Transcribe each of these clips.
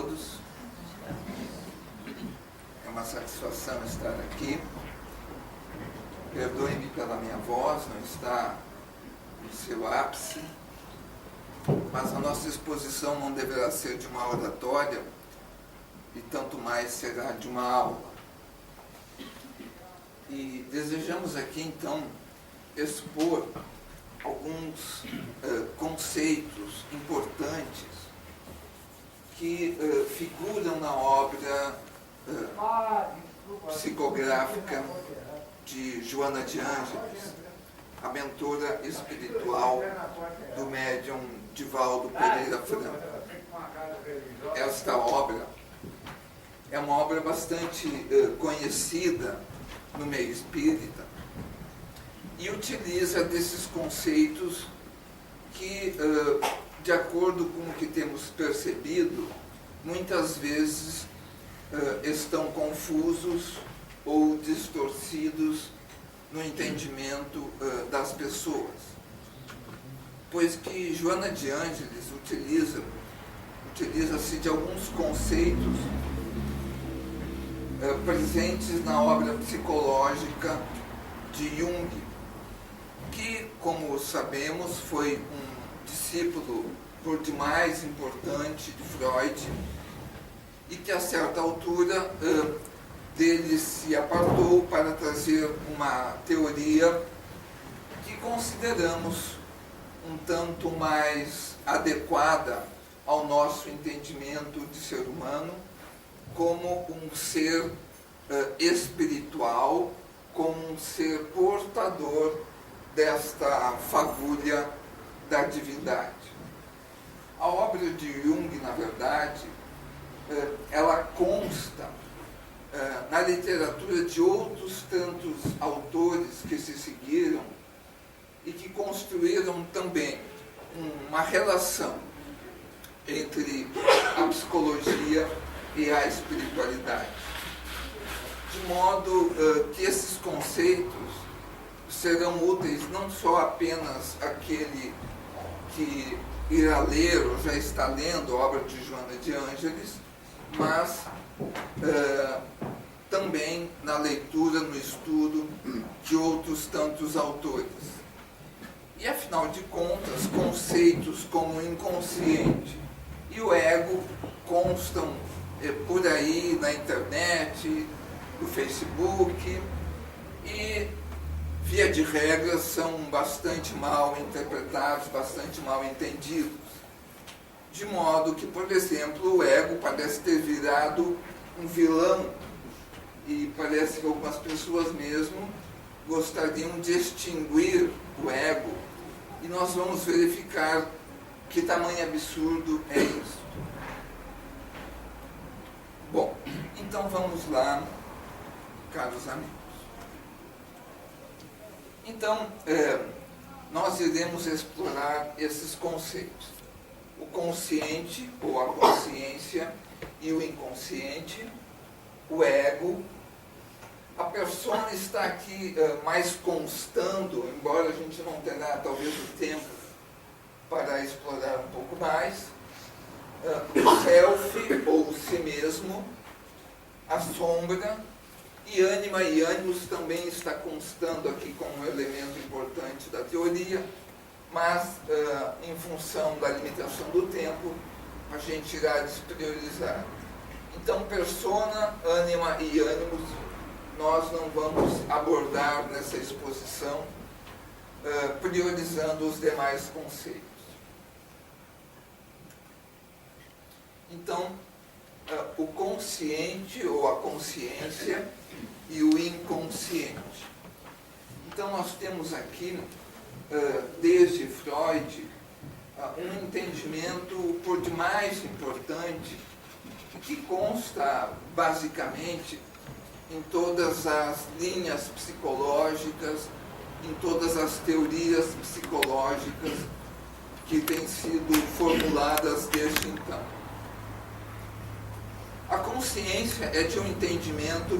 todos. É uma satisfação estar aqui. Perdoe-me pela minha voz, não está no seu ápice, mas a nossa exposição não deverá ser de uma oratória e tanto mais será de uma aula. E desejamos aqui, então, expor alguns conceitos importantes que figuram na obra psicográfica de Joana de Ângeles, a mentora espiritual do médium Divaldo Pereira Franco. Esta obra é uma obra bastante conhecida no meio espírita e utiliza desses conceitos que, de acordo com o que temos percebido, muitas vezes estão confusos ou distorcidos no entendimento das pessoas. Pois que Joana de Ângeles utiliza-se de alguns conceitos presentes na obra psicológica de Jung, que, como sabemos, foi um discípulo por demais importante de Freud e que, a certa altura, dele se apartou para trazer uma teoria que consideramos um tanto mais adequada ao nosso entendimento de ser humano como um ser espiritual, como um ser portador desta fagulha da divindade. A obra de Jung, na verdade, ela consta na literatura de outros tantos autores que se seguiram e que construíram também uma relação entre a psicologia e a espiritualidade, de modo que esses conceitos serão úteis não só apenas àquele que irá ler ou já está lendo a obra de Joana de Ângeles, mas também na leitura, no estudo de outros tantos autores. E, afinal de contas, conceitos como o inconsciente e o ego constam por aí na internet, no Facebook, e, via de regra, são bastante mal interpretados, bastante mal entendidos. De modo que, por exemplo, o ego parece ter virado um vilão e parece que algumas pessoas mesmo gostariam de extinguir o ego, e nós vamos verificar que tamanho absurdo é isso. Bom, então vamos lá, caros amigos. Então, nós iremos explorar esses conceitos. O consciente, ou a consciência, e o inconsciente, o ego. A persona está aqui mais constando, embora a gente não terá talvez o tempo para explorar um pouco mais. O self, ou si mesmo, a sombra, e ânima e ânimos também está constando aqui como um elemento importante da teoria, mas, em função da limitação do tempo, a gente irá despriorizar. Então, persona, ânima e ânimos, nós não vamos abordar nessa exposição, priorizando os demais conceitos. Então, o consciente ou a consciência e o inconsciente. Então, nós temos aqui, desde Freud, um entendimento por demais importante que consta basicamente em todas as linhas psicológicas, em todas as teorias psicológicas que têm sido formuladas desde então. A consciência é de um entendimento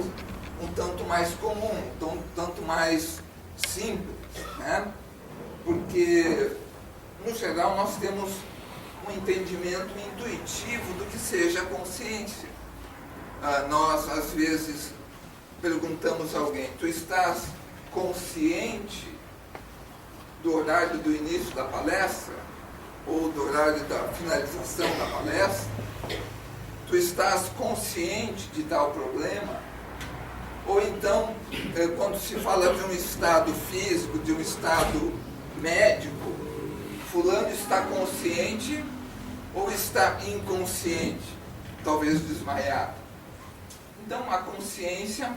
um tanto mais comum, um tanto mais simples, né? Porque, no geral, nós temos um entendimento intuitivo do que seja a consciência. Nós, às vezes, perguntamos a alguém: tu estás consciente do horário do início da palestra? Ou do horário da finalização da palestra? Tu estás consciente de tal problema? Ou então, quando se fala de um estado físico, de um estado médico, fulano está consciente ou está inconsciente? Talvez desmaiado. Então, a consciência,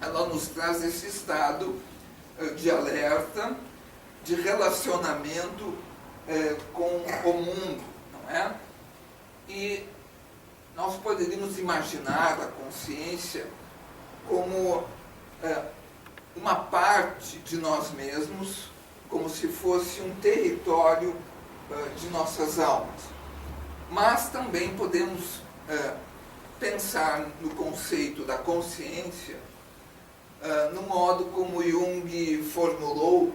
ela nos traz esse estado de alerta, de relacionamento com o mundo, não é? E nós poderíamos imaginar a consciência como uma parte de nós mesmos, como se fosse um território de nossas almas. Mas também podemos pensar no conceito da consciência no modo como Jung formulou,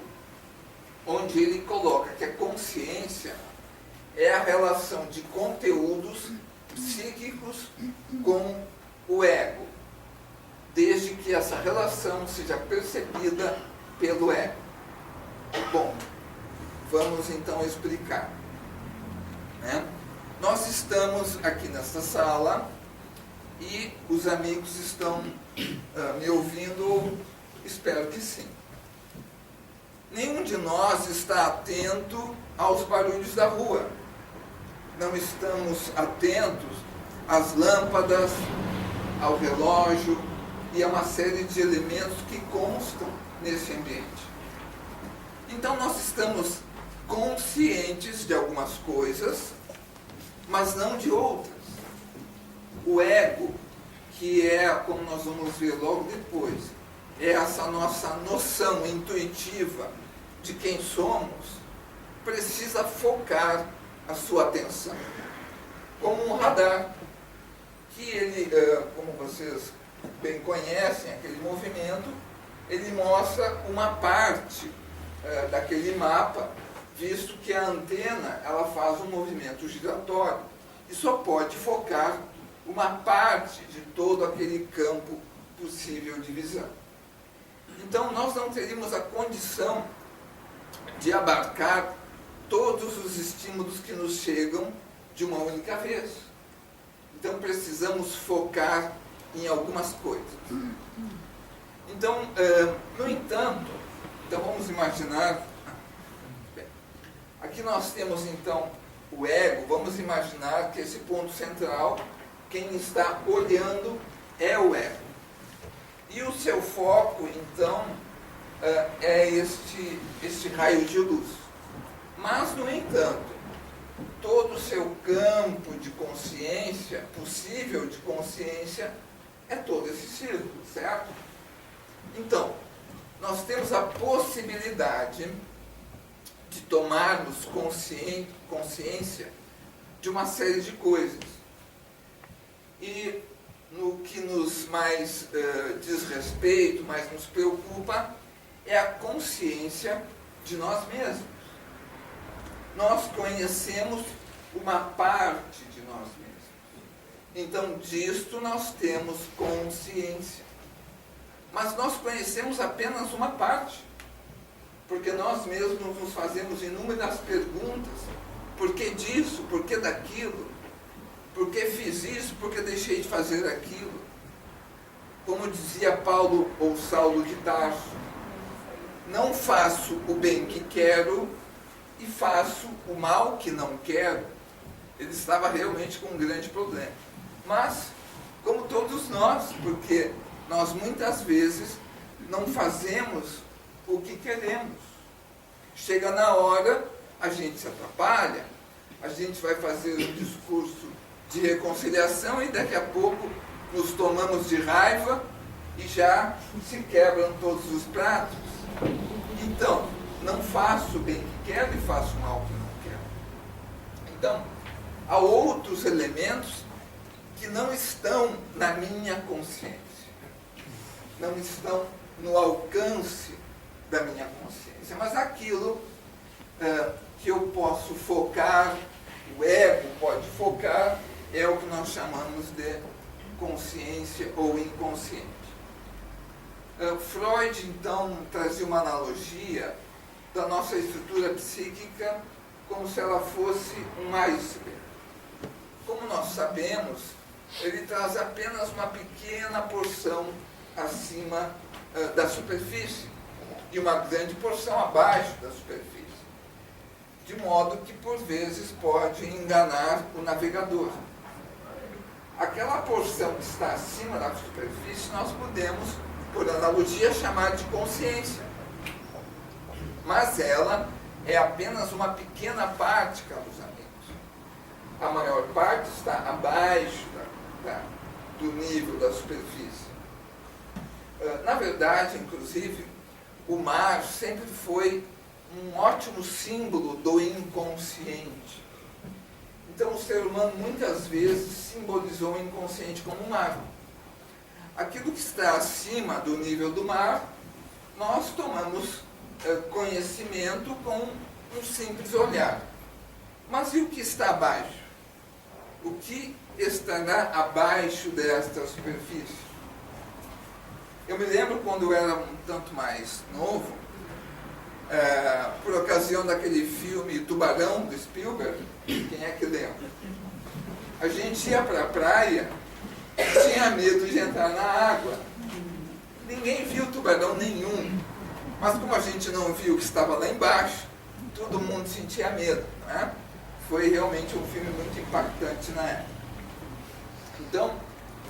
onde ele coloca que a consciência é a relação de conteúdos psíquicos com o ego, desde que essa relação seja percebida pelo ego. Bom, vamos então explicar. Nós estamos aqui nesta sala e os amigos estão me ouvindo, espero que sim. Nenhum de nós está atento aos barulhos da rua. Não estamos atentos às lâmpadas, ao relógio e a uma série de elementos que constam nesse ambiente. Então nós estamos conscientes de algumas coisas, mas não de outras. O ego, que é, como nós vamos ver logo depois, é essa nossa noção intuitiva de quem somos, precisa focar a sua atenção. Como um radar, que ele, como vocês bem conhecem, aquele movimento, ele mostra uma parte daquele mapa, visto que a antena ela faz um movimento giratório e só pode focar uma parte de todo aquele campo possível de visão. Então nós não teríamos a condição de abarcar todos os estímulos que nos chegam de uma única vez. Então precisamos focar em algumas coisas. Então, no entanto, então vamos imaginar, aqui nós temos então o ego, vamos imaginar que esse ponto central, quem está olhando é o ego. E o seu foco, então, é este raio de luz. Mas, no entanto, todo o seu campo de consciência, possível de consciência, é todo esse círculo, certo? Então, nós temos a possibilidade de tomarmos consciência de uma série de coisas. E no que nos mais diz respeito, mais nos preocupa, é a consciência de nós mesmos. Nós conhecemos uma parte de nós mesmos. Então, disto nós temos consciência. Mas nós conhecemos apenas uma parte. Porque nós mesmos nos fazemos inúmeras perguntas. Por que disso? Por que daquilo? Por que fiz isso? Por que deixei de fazer aquilo? Como dizia Paulo ou Saulo de Tarso, não faço o bem que quero e faço o mal que não quero. Ele estava realmente com um grande problema. Mas, como todos nós, porque nós muitas vezes não fazemos o que queremos. Chega na hora, a gente se atrapalha, a gente vai fazer um discurso de reconciliação e daqui a pouco nos tomamos de raiva e já se quebram todos os pratos. Então, não faço o bem que quero e faço o mal que não quero. Então, há outros elementos que não estão na minha consciência, não estão no alcance da minha consciência, mas aquilo que eu posso focar o ego pode focar é o que nós chamamos de consciência ou inconsciente. Freud, então, trazia uma analogia da nossa estrutura psíquica como se ela fosse um iceberg. Como nós sabemos, ele traz apenas uma pequena porção acima da superfície e uma grande porção abaixo da superfície, de modo que, por vezes, pode enganar o navegador. Aquela porção que está acima da superfície, nós podemos, por analogia, chamar de consciência. Mas ela é apenas uma pequena parte, caros amigos. A maior parte está abaixo do nível da superfície. Na verdade, inclusive, o mar sempre foi um ótimo símbolo do inconsciente. Então, o ser humano muitas vezes simbolizou o inconsciente como o mar. Aquilo que está acima do nível do mar, nós tomamos conhecimento com um simples olhar. Mas e o que está abaixo? O que estará abaixo desta superfície? Eu me lembro quando eu era um tanto mais novo, por ocasião daquele filme Tubarão, do Spielberg, quem é que lembra? A gente ia para a praia e tinha medo de entrar na água. Ninguém viu tubarão nenhum, mas como a gente não viu o que estava lá embaixo, todo mundo sentia medo, não é? Foi realmente um filme muito impactante na época. Então,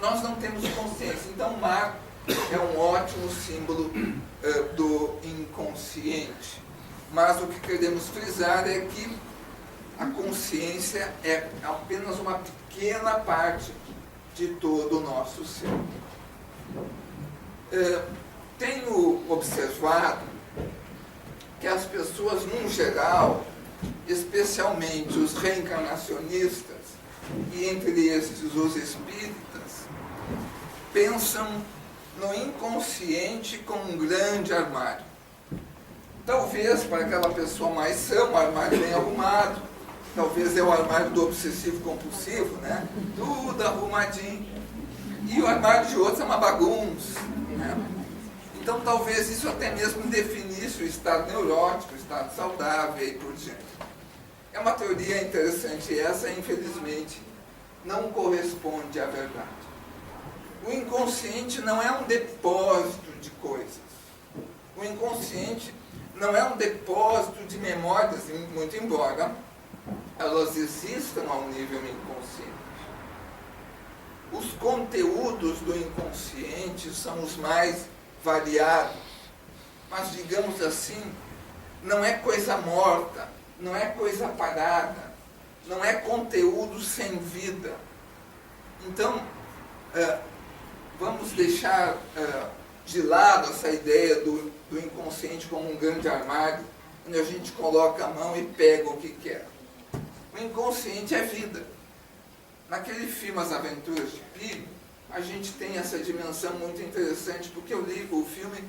nós não temos consciência. Então, o mar é um ótimo símbolo do inconsciente. Mas o que queremos frisar é que a consciência é apenas uma pequena parte de todo o nosso ser. Tenho observado que as pessoas, num geral, especialmente os reencarnacionistas, e entre esses os espíritas, pensam no inconsciente como um grande armário. Talvez para aquela pessoa mais sã, um armário bem arrumado, talvez é o armário do obsessivo-compulsivo, né? Tudo arrumadinho. E o armário de outro é uma bagunça, né? Então talvez isso até mesmo definisse o estado neurótico, o estado saudável e por diante. É uma teoria interessante essa, infelizmente, não corresponde à verdade. O inconsciente não é um depósito de coisas. O inconsciente não é um depósito de memórias, muito embora elas existam ao nível inconsciente. Os conteúdos do inconsciente são os mais variados, mas, digamos assim, não é coisa morta, não é coisa parada, não é conteúdo sem vida. Então, vamos deixar de lado essa ideia do inconsciente como um grande armário, onde a gente coloca a mão e pega o que quer. O inconsciente é vida. Naquele filme As Aventuras de Pi, a gente tem essa dimensão muito interessante, porque o filme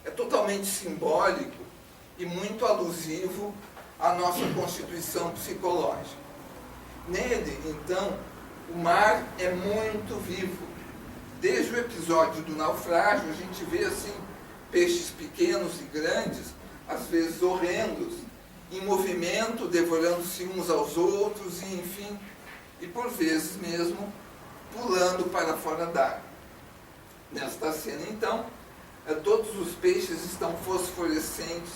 é totalmente simbólico e muito alusivo à nossa constituição psicológica. Nele, então, o mar é muito vivo. Desde o episódio do naufrágio, a gente vê assim peixes pequenos e grandes, às vezes horrendos, em movimento, devorando-se uns aos outros, e enfim, e por vezes mesmo pulando para fora d'água. Nesta cena, então, todos os peixes estão fosforescentes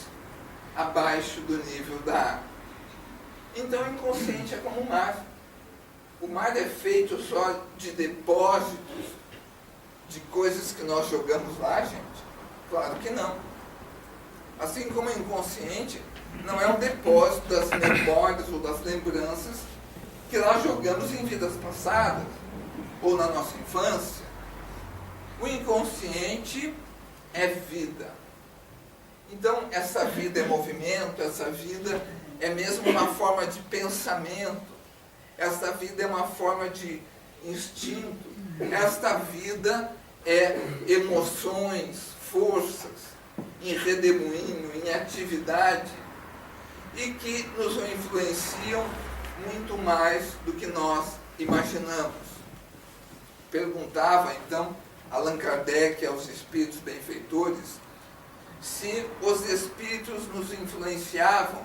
abaixo do nível da água. Então, o inconsciente é como o mar. O mar é feito só de depósitos de coisas que nós jogamos lá, gente? Claro que não. Assim como o inconsciente não é um depósito das memórias ou das lembranças que nós jogamos em vidas passadas ou na nossa infância. O inconsciente é vida. Então, essa vida é movimento, essa vida é mesmo uma forma de pensamento, essa vida é uma forma de instinto, esta vida é emoções, forças, em redemoinho, em atividade, e que nos influenciam muito mais do que nós imaginamos. Perguntava, então, Allan Kardec aos espíritos benfeitores se os espíritos nos influenciavam.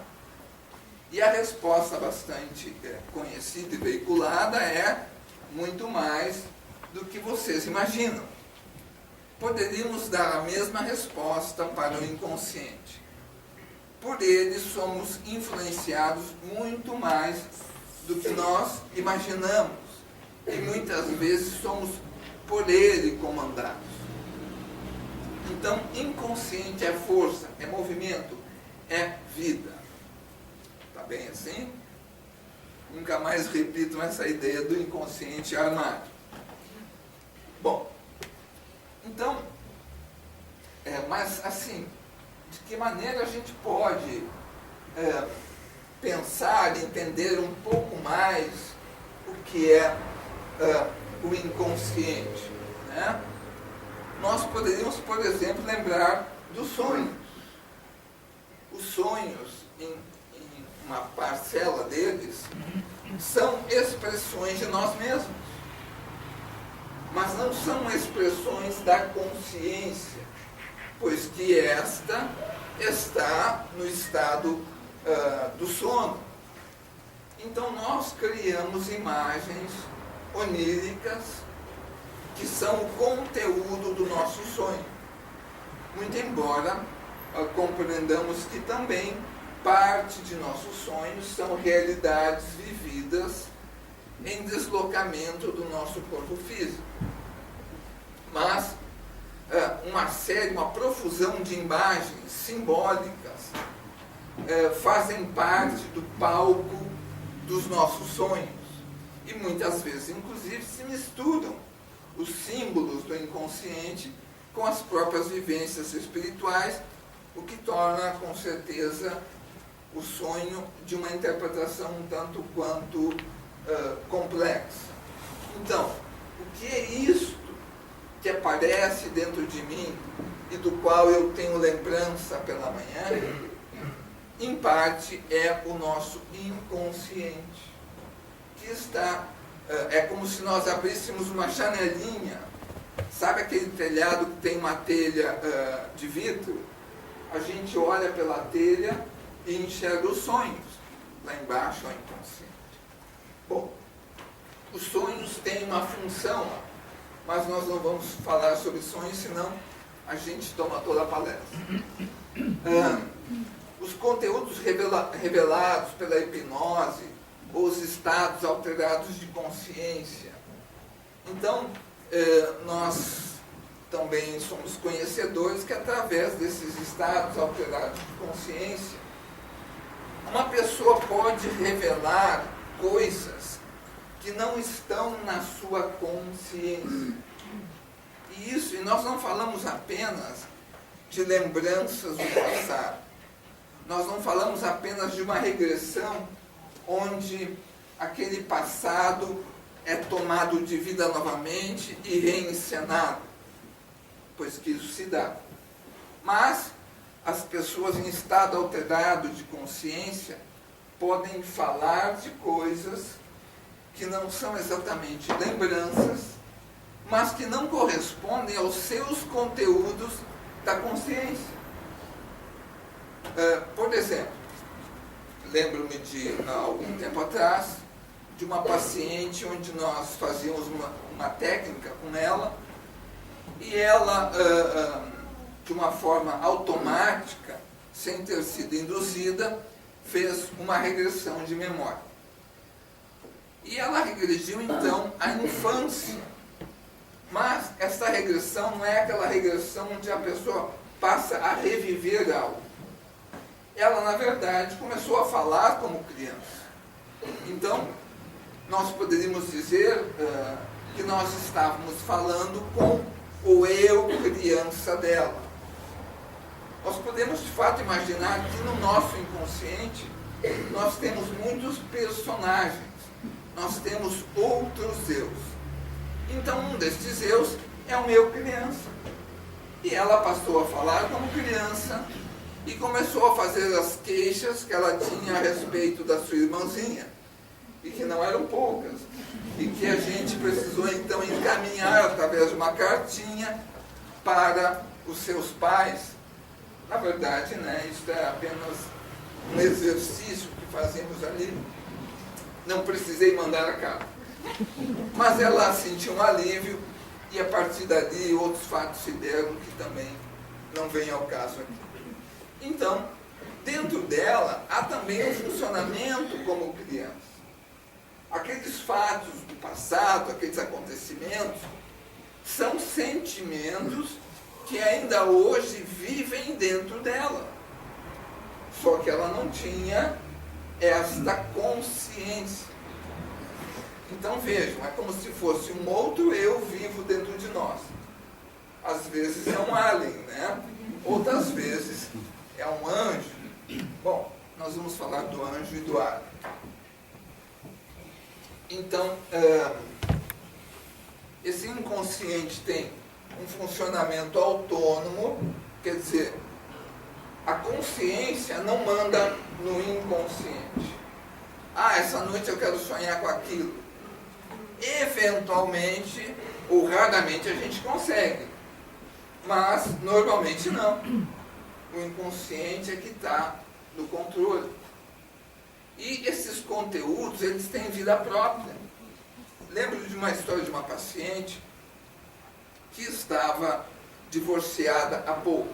E a resposta bastante conhecida e veiculada é muito mais do que vocês imaginam. Poderíamos dar a mesma resposta para o inconsciente. Por ele somos influenciados muito mais do que nós imaginamos. E muitas vezes somos por ele comandados. Então, inconsciente é força, é movimento, é vida. Está bem assim? Nunca mais repitam essa ideia do inconsciente armado. Bom, então, mas assim, de que maneira a gente pode pensar e entender um pouco mais o que é o inconsciente, né? Nós poderíamos, por exemplo, lembrar dos sonhos. Os sonhos, em uma parcela deles, são expressões de nós mesmos, mas não são expressões da consciência, pois que esta está no estado do sono. Então nós criamos imagens oníricas que são o conteúdo do nosso sonho. Muito embora compreendamos que também parte de nossos sonhos são realidades vividas em deslocamento do nosso corpo físico. Mas uma profusão de imagens simbólicas fazem parte do palco dos nossos sonhos. E muitas vezes, inclusive, se misturam os símbolos do inconsciente com as próprias vivências espirituais, o que torna, com certeza, o sonho de uma interpretação um tanto quanto complexa. Então, o que é isto que aparece dentro de mim e do qual eu tenho lembrança pela manhã? Em parte é o nosso inconsciente, que está... é como se nós abríssemos uma janelinha, sabe aquele telhado que tem uma telha de vidro? A gente olha pela telha e enxerga os sonhos. Lá embaixo é o inconsciente. Bom, os sonhos têm uma função, mas nós não vamos falar sobre sonhos, senão a gente toma toda a palestra. Os conteúdos revelados pela hipnose, ou os estados alterados de consciência. Então, nós também somos conhecedores que, através desses estados alterados de consciência, uma pessoa pode revelar coisas que não estão na sua consciência. E nós não falamos apenas de lembranças do passado. Nós não falamos apenas de uma regressão onde aquele passado é tomado de vida novamente e reencenado, pois que isso se dá. Mas as pessoas em estado alterado de consciência podem falar de coisas que não são exatamente lembranças, mas que não correspondem aos seus conteúdos da consciência. Por exemplo, lembro-me de, há algum tempo atrás, de uma paciente onde nós fazíamos uma técnica com ela, e ela, de uma forma automática, sem ter sido induzida, fez uma regressão de memória. E ela regrediu, então, à infância. Mas essa regressão não é aquela regressão onde a pessoa passa a reviver algo. Ela, na verdade, começou a falar como criança. Então, nós poderíamos dizer que nós estávamos falando com o eu criança dela. Nós podemos, de fato, imaginar que no nosso inconsciente nós temos muitos personagens, nós temos outros eus. Então, um destes eus é um eu criança. E ela passou a falar como criança e começou a fazer as queixas que ela tinha a respeito da sua irmãzinha. e que não eram poucas, e que a gente precisou então encaminhar através de uma cartinha para os seus pais. Na verdade, né, isso é apenas um exercício que fazemos ali. Não precisei mandar a carta. Mas ela sentiu um alívio e a partir dali outros fatos se deram que também não vem ao caso aqui. Então, dentro dela há também um funcionamento como criança. Aqueles fatos do passado, aqueles acontecimentos, são sentimentos que ainda hoje vivem dentro dela. Só que ela não tinha esta consciência. Então vejam, é como se fosse um outro eu vivo dentro de nós. Às vezes é um alien, né? Outras vezes é um anjo. Bom, nós vamos falar do anjo e do alien. Então, esse inconsciente tem um funcionamento autônomo, quer dizer, a consciência não manda no inconsciente. Essa noite eu quero sonhar com aquilo. Eventualmente, ou raramente, a gente consegue. Mas, normalmente, não. O inconsciente é que está no controle. E esses conteúdos, eles têm vida própria. Lembro de uma história de uma paciente que estava divorciada há pouco.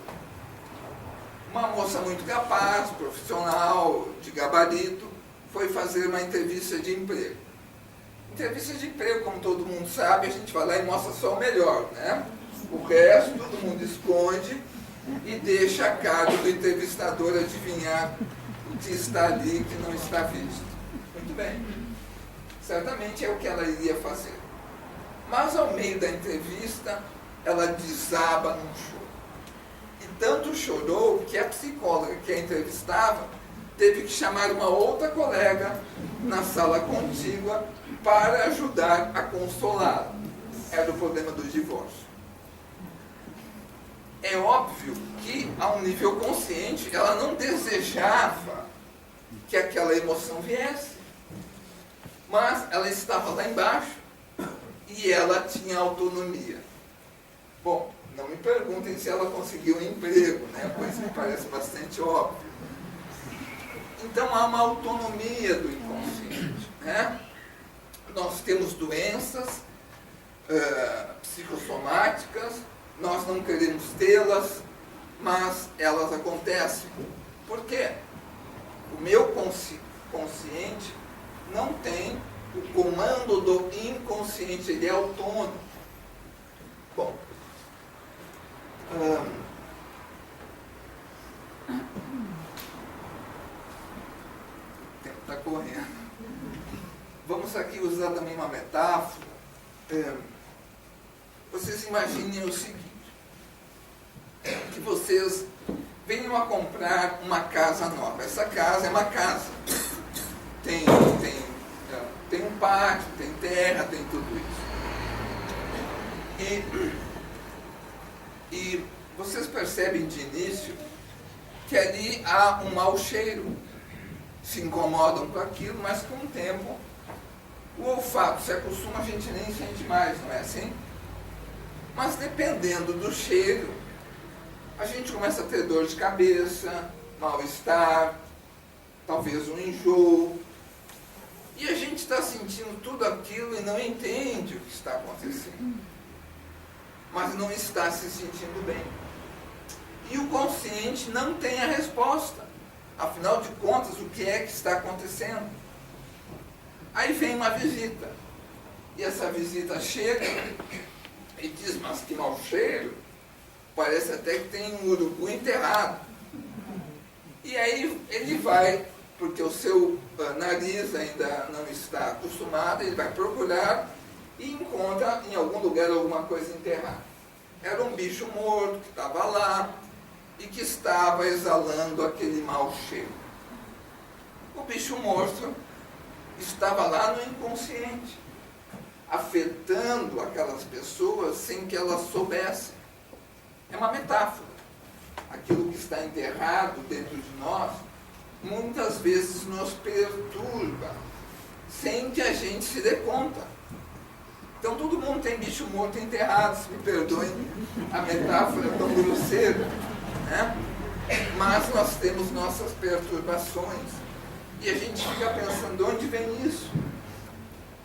Uma moça muito capaz, profissional, de gabarito, foi fazer uma entrevista de emprego. Entrevista de emprego, como todo mundo sabe, a gente vai lá e mostra só o melhor, né? O resto, todo mundo esconde e deixa a cara do entrevistador adivinhar o que está ali e o que não está visto. Muito bem. Certamente é o que ela iria fazer. Mas, ao meio da entrevista, ela desaba num choro. E tanto chorou que a psicóloga que a entrevistava teve que chamar uma outra colega na sala contígua para ajudar a consolá-la. Era o problema do divórcio. É óbvio que, a um nível consciente, ela não desejava que aquela emoção viesse. Mas ela estava lá embaixo e ela tinha autonomia. Bom, não me perguntem se ela conseguiu um emprego, né? Pois me parece bastante óbvio. Então há uma autonomia do inconsciente, né? Nós temos doenças psicossomáticas, nós não queremos tê-las, mas elas acontecem. Por quê? O meu consciente não tem o comando do inconsciente, ele é autônomo. Bom, o tempo está correndo. Vamos aqui usar também uma metáfora. Vocês imaginem o seguinte, que vocês venham a comprar uma casa nova. Essa casa é uma casa. Tem um pátio, tem terra, tem tudo isso. E vocês percebem de início que ali há um mau cheiro. Se incomodam com aquilo, mas com o tempo o olfato se acostuma, a gente nem sente mais, não é assim? Mas dependendo do cheiro, a gente começa a ter dor de cabeça, mal-estar, talvez um enjoo. E a gente está sentindo tudo aquilo e não entende o que está acontecendo. Mas não está se sentindo bem. E o consciente não tem a resposta. Afinal de contas, o que é que está acontecendo? Aí vem uma visita. E essa visita chega e diz, mas que mau cheiro. Parece até que tem um urubu enterrado. E aí ele vai, porque o seu nariz ainda não está acostumado, ele vai procurar e encontra em algum lugar alguma coisa enterrada. Era um bicho morto que estava lá e que estava exalando aquele mau cheiro. O bicho morto estava lá no inconsciente, afetando aquelas pessoas sem que elas soubessem. É uma metáfora. Aquilo que está enterrado dentro de nós, muitas vezes nos perturba. sem que a gente se dê conta. Então todo mundo tem bicho morto enterrado, se me perdoem a metáfora tão grosseira, né? Mas nós temos nossas perturbações e a gente fica pensando de onde vem isso.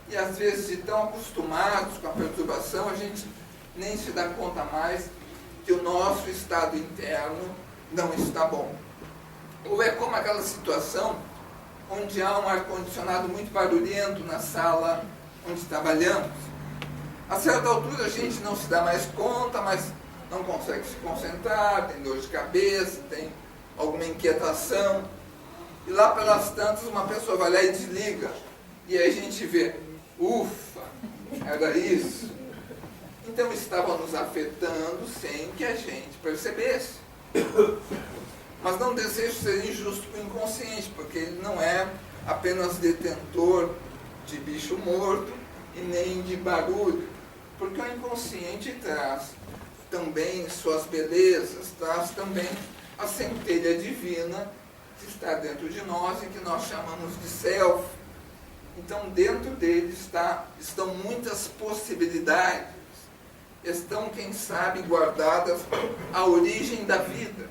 E às vezes, de tão acostumados com a perturbação, a gente nem se dá conta mais que o nosso estado interno não está bom. Ou é como aquela situação onde há um ar-condicionado muito barulhento na sala onde trabalhamos. A certa altura a gente não se dá mais conta, mas não consegue se concentrar, tem dor de cabeça, tem alguma inquietação. E lá pelas tantas uma pessoa vai lá e desliga. E aí a gente vê, ufa, era isso. Então estava nos afetando sem que a gente percebesse. Mas não desejo ser injusto com o inconsciente, porque ele não é apenas detentor de bicho morto e nem de barulho. Porque o inconsciente traz também suas belezas, traz também a centelha divina que está dentro de nós e que nós chamamos de self. Então dentro dele estão muitas possibilidades, estão, quem sabe, guardadas a origem da vida.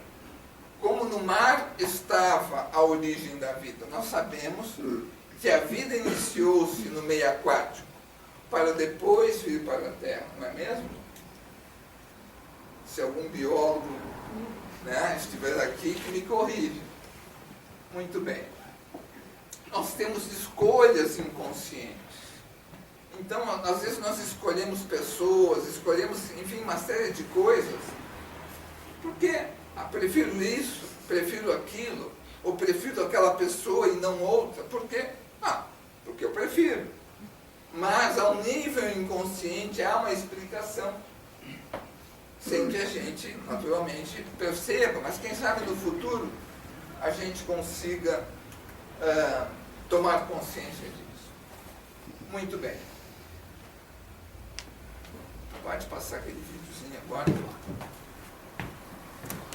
Como no mar estava a origem da vida. Nós sabemos que a vida iniciou-se no meio aquático, para depois vir para a terra, não é mesmo? Se algum biólogo, né, estiver aqui, que me corrija. Muito bem. Nós temos escolhas inconscientes. Então, às vezes nós escolhemos pessoas, escolhemos, enfim, uma série de coisas. Por quê? Prefiro isso, prefiro aquilo, ou prefiro aquela pessoa e não outra. Por quê? Porque eu prefiro. Mas ao nível inconsciente há uma explicação, sem que a gente, naturalmente, perceba. Mas quem sabe no futuro a gente consiga tomar consciência disso. Muito bem. Pode passar aquele videozinho agora.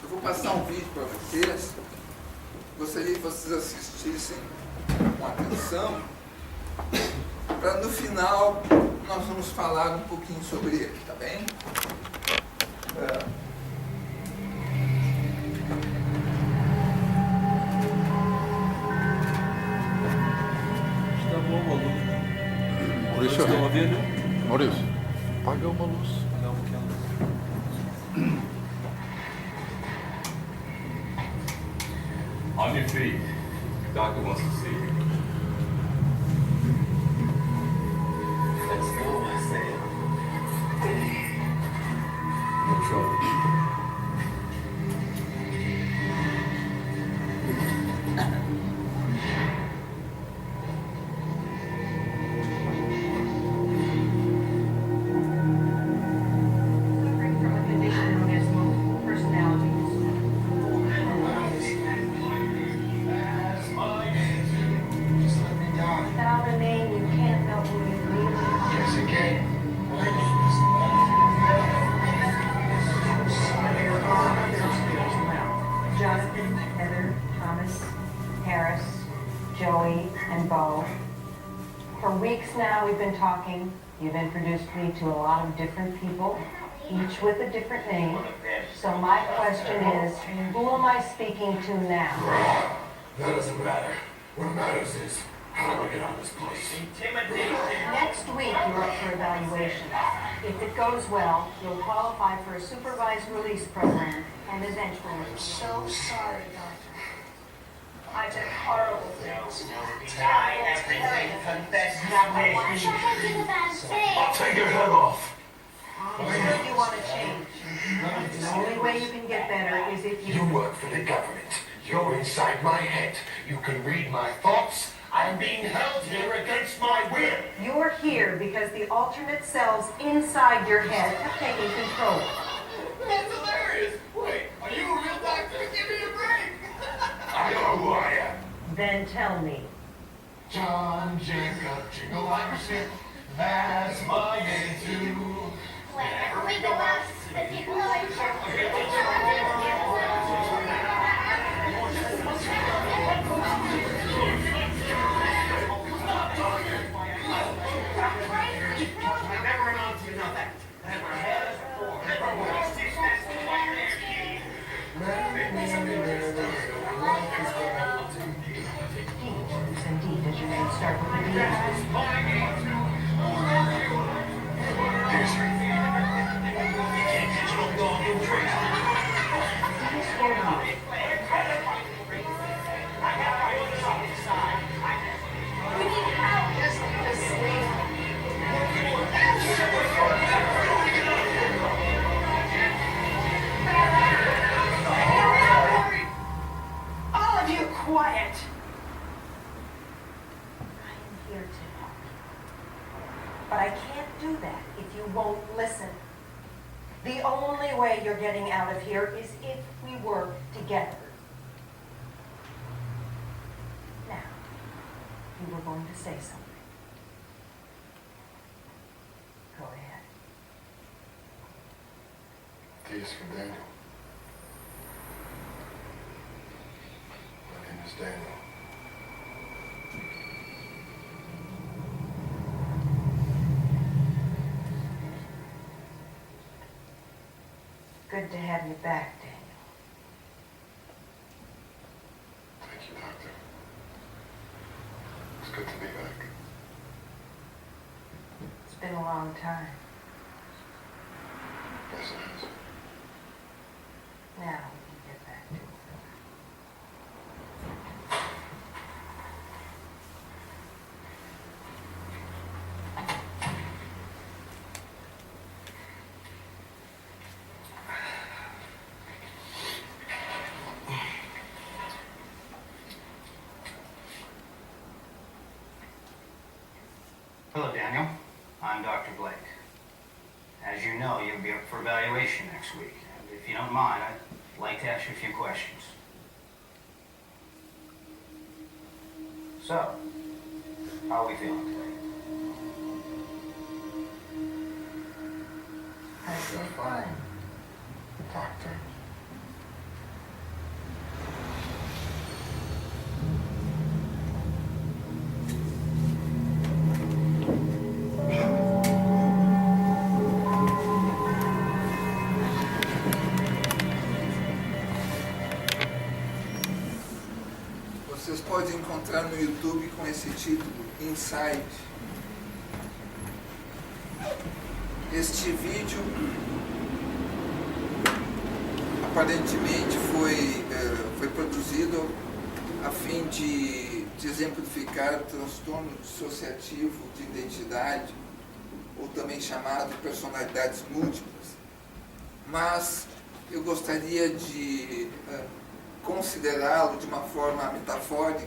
Eu vou passar um vídeo para vocês. Gostaria que vocês assistissem com atenção. Para no final nós vamos falar um pouquinho sobre ele, tá bem? Está bom, Malu. Maurício, Estão ouvindo? Maurício, apaga uma luz. Apagar um pouquinho. On your feet. The doctor wants to see you. Let's go, I said. No trouble. Suffering from a condition known as multiple personality disorder. Without a name, you can't know who you really are. Yes, you can. Jonathan, Heather, Thomas, Harris, Joey, and Bo. For weeks now we've been talking. You've introduced me to a lot of different people, each with a different name. So my question is, who am I speaking to now? That doesn't matter. What matters is, how do I get out of this place? Next week you're up for evaluation. If it goes well, you'll qualify for a supervised release program and eventually. So sorry, Doctor. I did horrible things. I have been confessed nothing. I'll take your head off. You said you want to change. The only way you can get better is if You work for the government. You're inside my head. You can read my thoughts. I'm being held here against my will. You're here because the alternate selves inside your head have taken control. That's hilarious. Wait, are you a real doctor? Give me a break. I know who I am. Then tell me. John Jacob Jingle Iverson. That's my name too. Whenever we go out, the people always Stop talking The only way you're getting out of here is if we work together. Now, you were going to say something. Go ahead. T is for Daniel. My name is Daniel. Good to have you back, Daniel. Thank you, Doctor. It's good to be back. It's been a long time. Yes, it is. Now we can get back to it. Hello, Daniel. I'm Dr. Blake. As you know, you'll be up for evaluation next week. And if you don't mind, I'd like to ask you a few questions. So, how are we feeling today? I feel fine. Doctor. Vocês podem encontrar no YouTube com esse título, Inside. Este vídeo aparentemente foi produzido a fim de exemplificar o transtorno dissociativo de identidade, ou também chamado de personalidades múltiplas. Mas eu gostaria de considerá-lo de uma forma metafórica,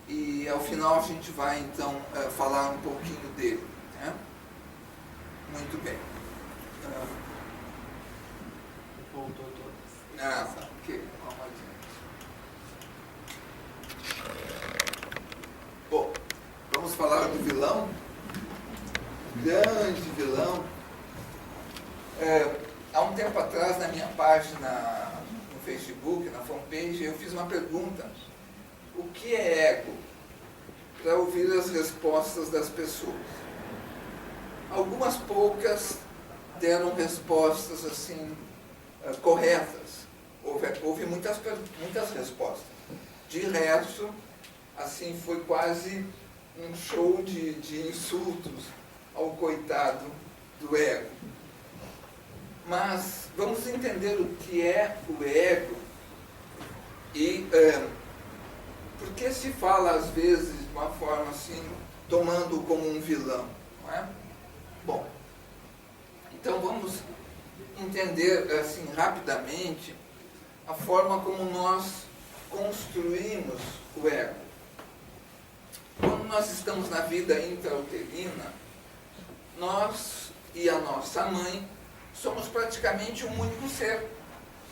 e ao final a gente vai então falar um pouquinho dele, né? Muito bem. Voltou todas. Ok, vamos adiante. Bom, vamos falar do vilão. Grande vilão. Há um tempo atrás, na minha página no Facebook, na fanpage, eu fiz uma pergunta: o que é ego? Para ouvir as respostas das pessoas. Algumas poucas deram respostas assim corretas. Houve muitas respostas. De resto, assim, foi quase um show de insultos ao coitado do ego. Mas vamos entender o que é o ego e por que se fala às vezes de uma forma assim, tomando como um vilão, não é? Bom, então vamos entender assim rapidamente a forma como nós construímos o ego. Quando nós estamos na vida intrauterina, nós e a nossa mãe somos praticamente um único ser,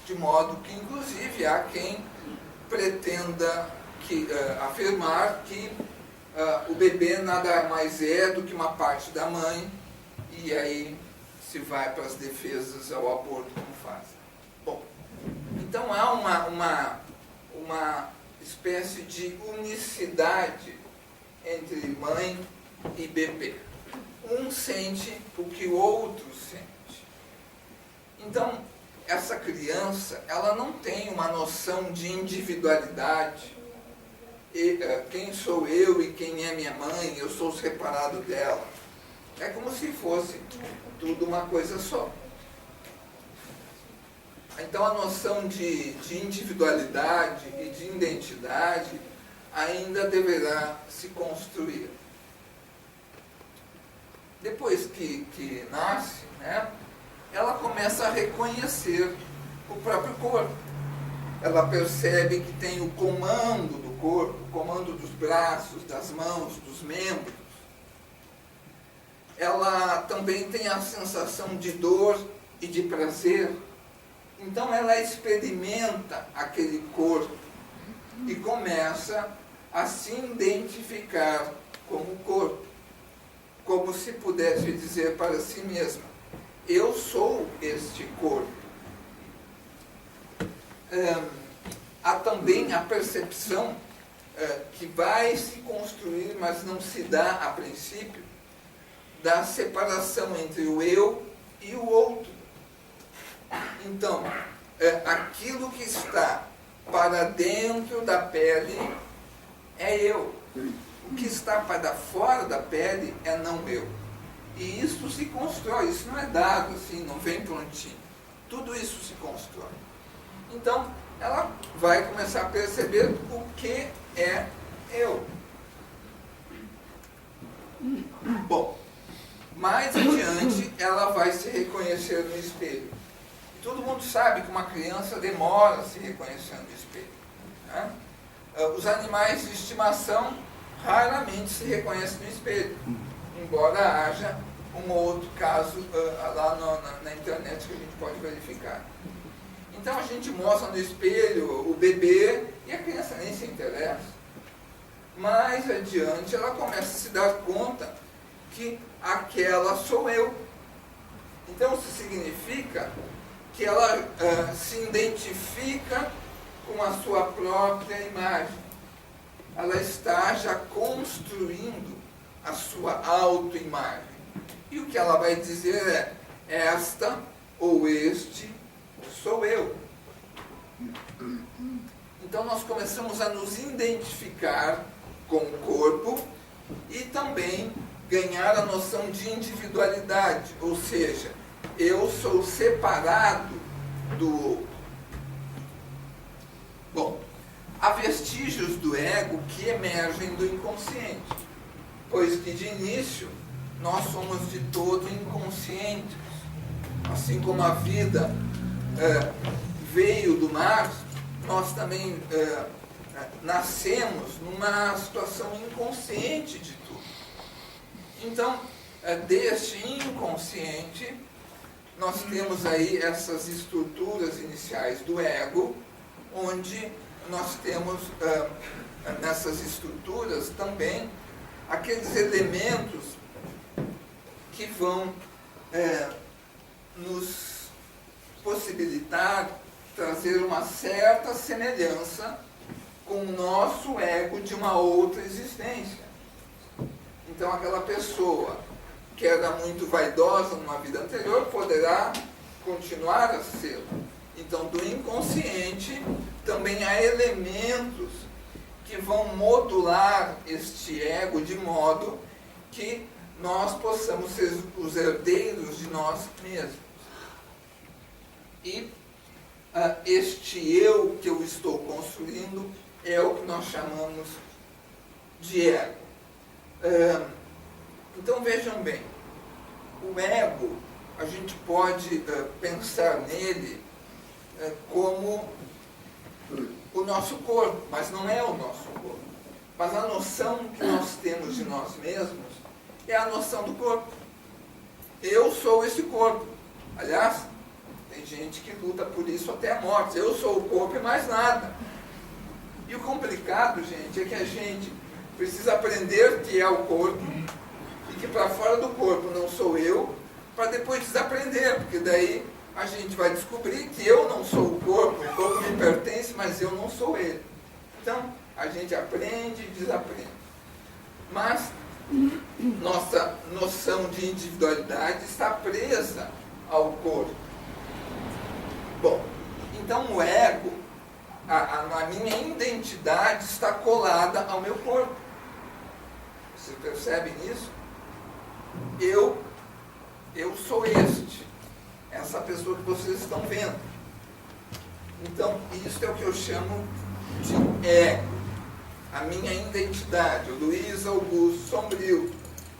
de modo que inclusive há quem pretenda afirmar que o bebê nada mais é do que uma parte da mãe, e aí se vai para as defesas ao aborto como fazem. Bom, então há uma espécie de unicidade entre mãe e bebê. Um sente o que o outro sente. Então, essa criança, ela não tem uma noção de individualidade. Quem sou eu e quem é minha mãe, eu sou separado dela. É como se fosse tudo uma coisa só. Então a noção de individualidade e de identidade ainda deverá se construir. Depois que nasce, né, ela começa a reconhecer o próprio corpo. Ela percebe que tem o comando do corpo, o comando dos braços, das mãos, dos membros. ela também tem a sensação de dor e de prazer. Então ela experimenta aquele corpo e começa a se identificar como corpo, como se pudesse dizer para si mesma: eu sou este corpo. Há também a percepção que vai se construir, mas não se dá a princípio, da separação entre o eu e o outro. Então, aquilo que está para dentro da pele é eu. O que está para fora da pele é não eu. E isso se constrói, isso não é dado assim, não vem prontinho. Tudo isso se constrói. Então, ela vai começar a perceber o que é eu. Bom, mais adiante ela vai se reconhecer no espelho. E todo mundo sabe que uma criança demora a se reconhecer no espelho, né? Os animais de estimação raramente se reconhecem no espelho, embora haja um ou outro caso lá na internet que a gente pode verificar. Então a gente mostra no espelho o bebê e a criança nem se interessa. Mais adiante ela começa a se dar conta que aquela sou eu. Então isso significa que ela se identifica com a sua própria imagem. Ela está já construindo a sua autoimagem. E o que ela vai dizer é: esta ou este sou eu. Então nós começamos a nos identificar com o corpo e também ganhar a noção de individualidade, ou seja, eu sou separado do outro. Bom, há vestígios do ego que emergem do inconsciente, pois que de início nós somos de todo inconscientes. Assim como a vida veio do mar, nós também nascemos numa situação inconsciente de tudo. Então, deste inconsciente, nós temos aí essas estruturas iniciais do ego, onde nós temos nessas estruturas também aqueles elementos que vão nos possibilitar trazer uma certa semelhança com o nosso ego de uma outra existência. Então aquela pessoa que era muito vaidosa numa vida anterior poderá continuar a ser. Então do inconsciente também há elementos que vão modular este ego de modo que nós possamos ser os herdeiros de nós mesmos. E este eu que eu estou construindo é o que nós chamamos de ego. Então vejam bem, o ego, a gente pode pensar nele como o nosso corpo, mas não é o nosso corpo. Mas a noção que nós temos de nós mesmos é a noção do corpo. Eu sou esse corpo. Aliás, tem gente que luta por isso até a morte. Eu sou o corpo e mais nada. E o complicado, gente, é que a gente precisa aprender que é o corpo e que para fora do corpo não sou eu, para depois desaprender, porque daí a gente vai descobrir que eu não sou o corpo me pertence, mas eu não sou ele. Então, a gente aprende e desaprende. Mas nossa noção de individualidade está presa ao corpo. Bom, então o ego, a minha identidade está colada ao meu corpo. Vocês percebem isso? Eu sou essa pessoa que vocês estão vendo. Então, isso é o que eu chamo de ego. A minha identidade, o Luiz Augusto Sombrio,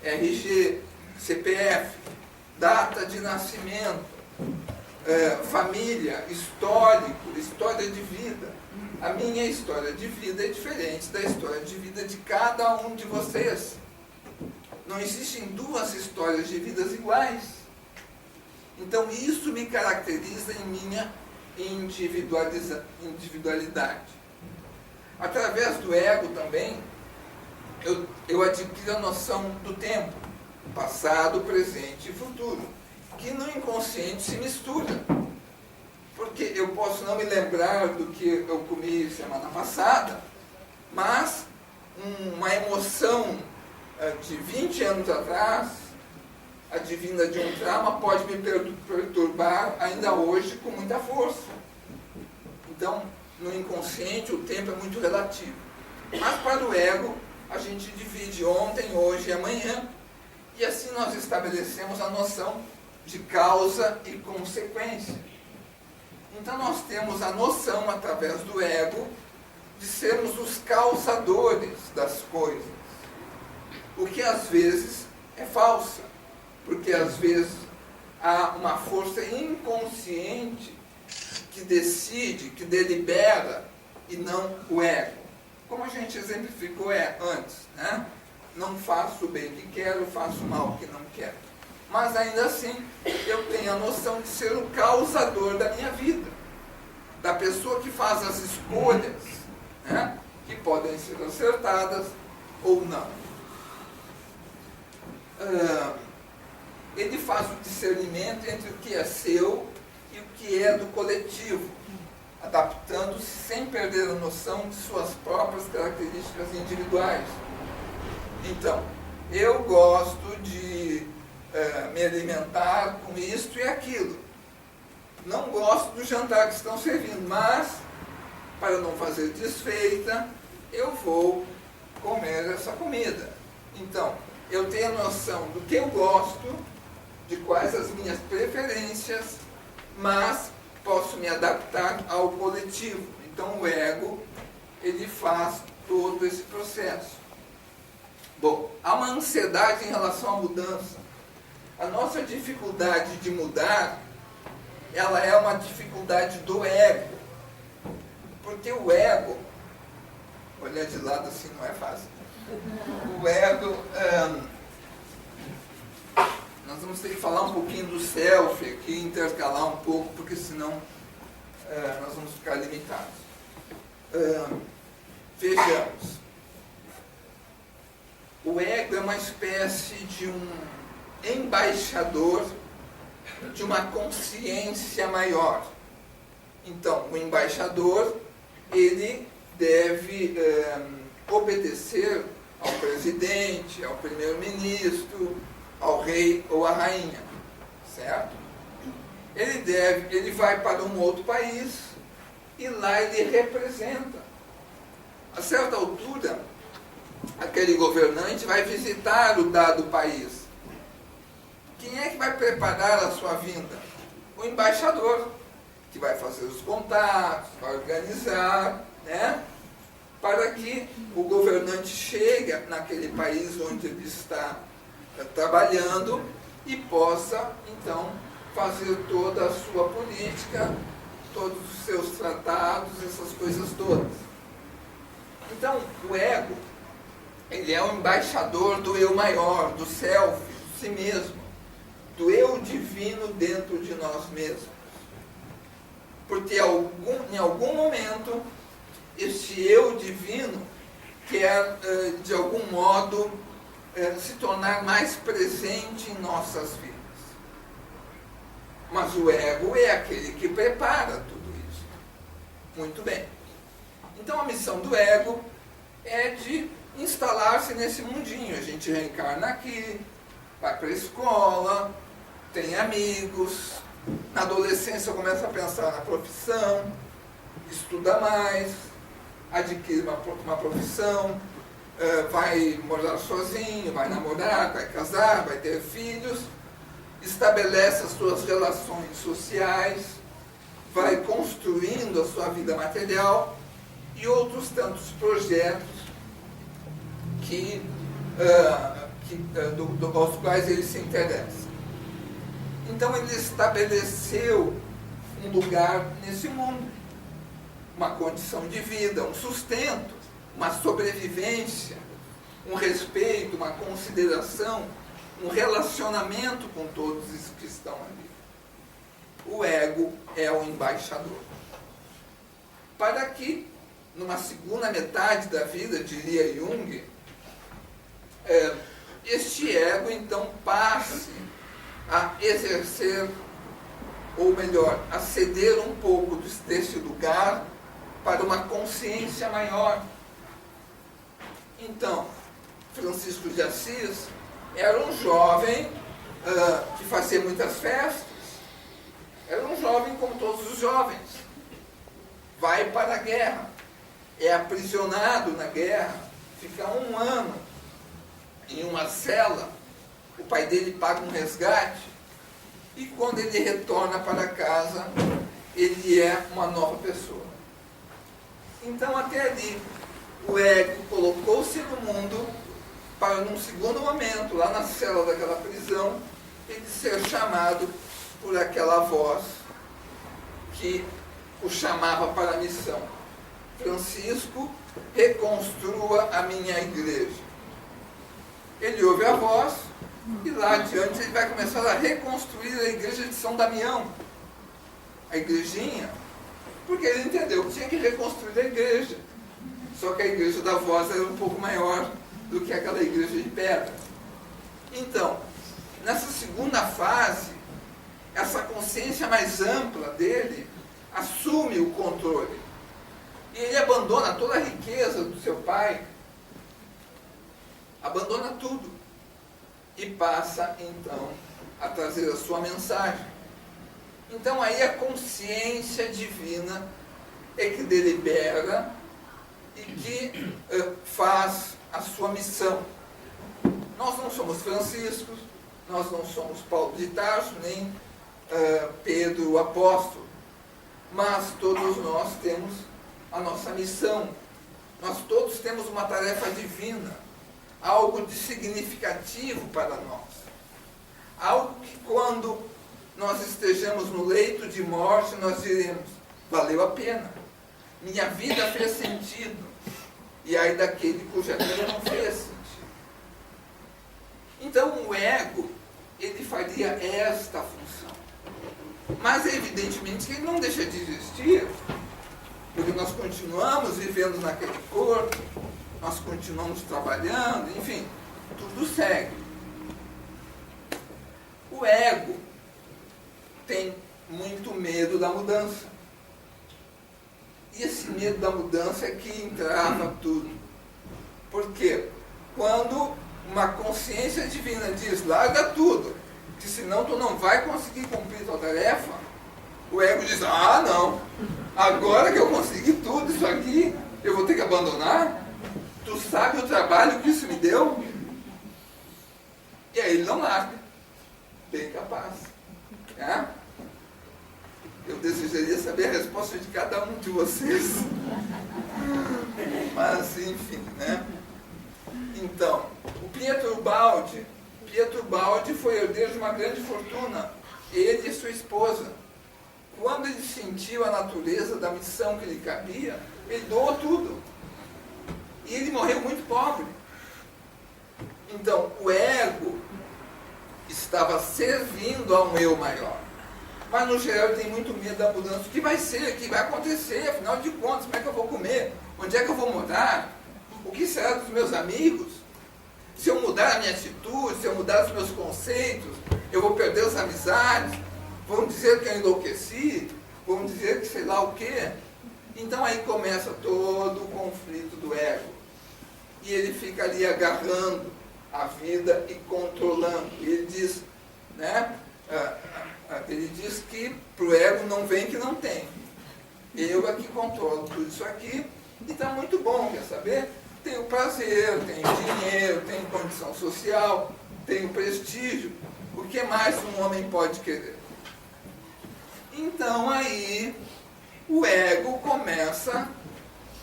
RG, CPF, data de nascimento, família, histórico, história de vida. A minha história de vida é diferente da história de vida de cada um de vocês. Não existem duas histórias de vidas iguais. Então isso me caracteriza em minha individualidade. Através do ego também, eu adquiro a noção do tempo, passado, presente e futuro, que no inconsciente se mistura. Porque eu posso não me lembrar do que eu comi semana passada, mas uma emoção de 20 anos atrás, advinda de um trauma, pode me perturbar ainda hoje com muita força. Então, no inconsciente, o tempo é muito relativo. Mas para o ego, a gente divide ontem, hoje e amanhã, e assim nós estabelecemos a noção de causa e consequência. Então nós temos a noção, através do ego, de sermos os causadores das coisas. O que às vezes é falsa, porque às vezes há uma força inconsciente que decide, que delibera, e não o ego. Como a gente exemplificou antes, né? Não faço o bem que quero, faço o mal que não quero. Mas ainda assim, eu tenho a noção de ser o causador da minha vida. Da pessoa que faz as escolhas, né? Que podem ser acertadas ou não. Ele faz o discernimento entre o que é seu e o que é do coletivo, adaptando-se sem perder a noção de suas próprias características individuais. Então, eu gosto de me alimentar com isto e aquilo. Não gosto do jantar que estão servindo, mas, para não fazer desfeita, eu vou comer essa comida. Então, eu tenho a noção do que eu gosto, de quais as minhas preferências, mas posso me adaptar ao coletivo. Então, o ego, ele faz todo esse processo. Bom, há uma ansiedade em relação à mudança. A nossa dificuldade de mudar, ela é uma dificuldade do ego. Porque o ego, olhar de lado assim não é fácil. O ego, nós vamos ter que falar um pouquinho do self aqui, intercalar um pouco, porque senão nós vamos ficar limitados. Vejamos. O ego é uma espécie de um embaixador de uma consciência maior. Então, o embaixador, ele deve obedecer ao presidente, ao primeiro-ministro, ao rei ou à rainha, certo? Ele vai para um outro país e lá ele representa. A certa altura, aquele governante vai visitar o dado país. Quem é que vai preparar a sua vinda? O embaixador, que vai fazer os contatos, vai organizar, né? Para que o governante chegue naquele país onde ele está trabalhando e possa, então, fazer toda a sua política, todos os seus tratados, essas coisas todas. Então, o ego, ele é o embaixador do eu maior, do self, do si mesmo, do eu divino dentro de nós mesmos. Porque em algum momento, este eu divino quer, de algum modo, se tornar mais presente em nossas vidas. Mas o ego é aquele que prepara tudo isso. Muito bem. Então a missão do ego é de instalar-se nesse mundinho. A gente reencarna aqui, vai para a escola, tem amigos, na adolescência começa a pensar na profissão, estuda mais, adquire uma profissão, vai morar sozinho, vai namorar, vai casar, vai ter filhos, estabelece as suas relações sociais, vai construindo a sua vida material e outros tantos projetos aos quais ele se interessa. Então ele estabeleceu um lugar nesse mundo, uma condição de vida, um sustento, uma sobrevivência, um respeito, uma consideração, um relacionamento com todos os que estão ali. O ego é o embaixador. Para que, numa segunda metade da vida, diria Jung, este ego, então, passe a exercer, ou melhor, a ceder um pouco desse lugar para uma consciência maior. Então, Francisco de Assis era um jovem que fazia muitas festas. Era um jovem como todos os jovens. Vai para a guerra. É aprisionado na guerra. Fica 1 ano em uma cela. O pai dele paga um resgate. E quando ele retorna para casa, ele é uma nova pessoa. Então, até ali, o ego colocou-se no mundo para, num segundo momento, lá na cela daquela prisão, ele ser chamado por aquela voz que o chamava para a missão. Francisco, reconstrua a minha igreja. Ele ouve a voz e lá adiante ele vai começar a reconstruir a igreja de São Damião, a igrejinha, porque ele entendeu que tinha que reconstruir a igreja. Só que a igreja da voz era um pouco maior do que aquela igreja de pedra. Então, nessa segunda fase, essa consciência mais ampla dele assume o controle. E ele abandona toda a riqueza do seu pai, abandona tudo e passa, então, a trazer a sua mensagem. Então, aí a consciência divina é que delibera e que faz a sua missão. Nós não somos Franciscos, nós não somos Paulo de Tarso, nem Pedro o apóstolo, mas todos nós temos a nossa missão. Nós todos temos uma tarefa divina, algo de significativo para nós. Algo que quando nós estejamos no leito de morte, nós diremos, valeu a pena. Minha vida fez sentido. E aí daquele cuja vida não fez sentido. Então o ego, ele faria esta função. Mas evidentemente que ele não deixa de existir, porque nós continuamos vivendo naquele corpo, nós continuamos trabalhando, enfim, tudo segue. O ego tem muito medo da mudança. E esse medo da mudança é que entrava tudo. Por quê? Quando uma consciência divina diz, larga tudo, que senão tu não vai conseguir cumprir tua tarefa, o ego diz, ah não, agora que eu consegui tudo isso aqui, eu vou ter que abandonar? Tu sabe o trabalho que isso me deu? E aí ele não larga. Bem capaz. Né? Eu desejaria saber a resposta de cada um de vocês. Mas, enfim, né? Então, o Pietro Baldi foi herdeiro de uma grande fortuna. Ele e sua esposa. Quando ele sentiu a natureza da missão que lhe cabia, ele doou tudo. E ele morreu muito pobre. Então, o ego estava servindo a um eu maior. Mas, no geral, ele tem muito medo da mudança. O que vai ser? O que vai acontecer? Afinal de contas, como é que eu vou comer? Onde é que eu vou morar? O que será dos meus amigos? Se eu mudar a minha atitude, se eu mudar os meus conceitos, eu vou perder as amizades? Vão dizer que eu enlouqueci? Vão dizer que sei lá o quê? Então, aí começa todo o conflito do ego. E ele fica ali agarrando a vida e controlando. E ele diz, né? Ele diz que para o ego não vem que não tem. Eu aqui controlo tudo isso aqui e está muito bom, quer saber? Tenho prazer, tenho dinheiro, tenho condição social, tenho prestígio. O que mais um homem pode querer? Então aí o ego começa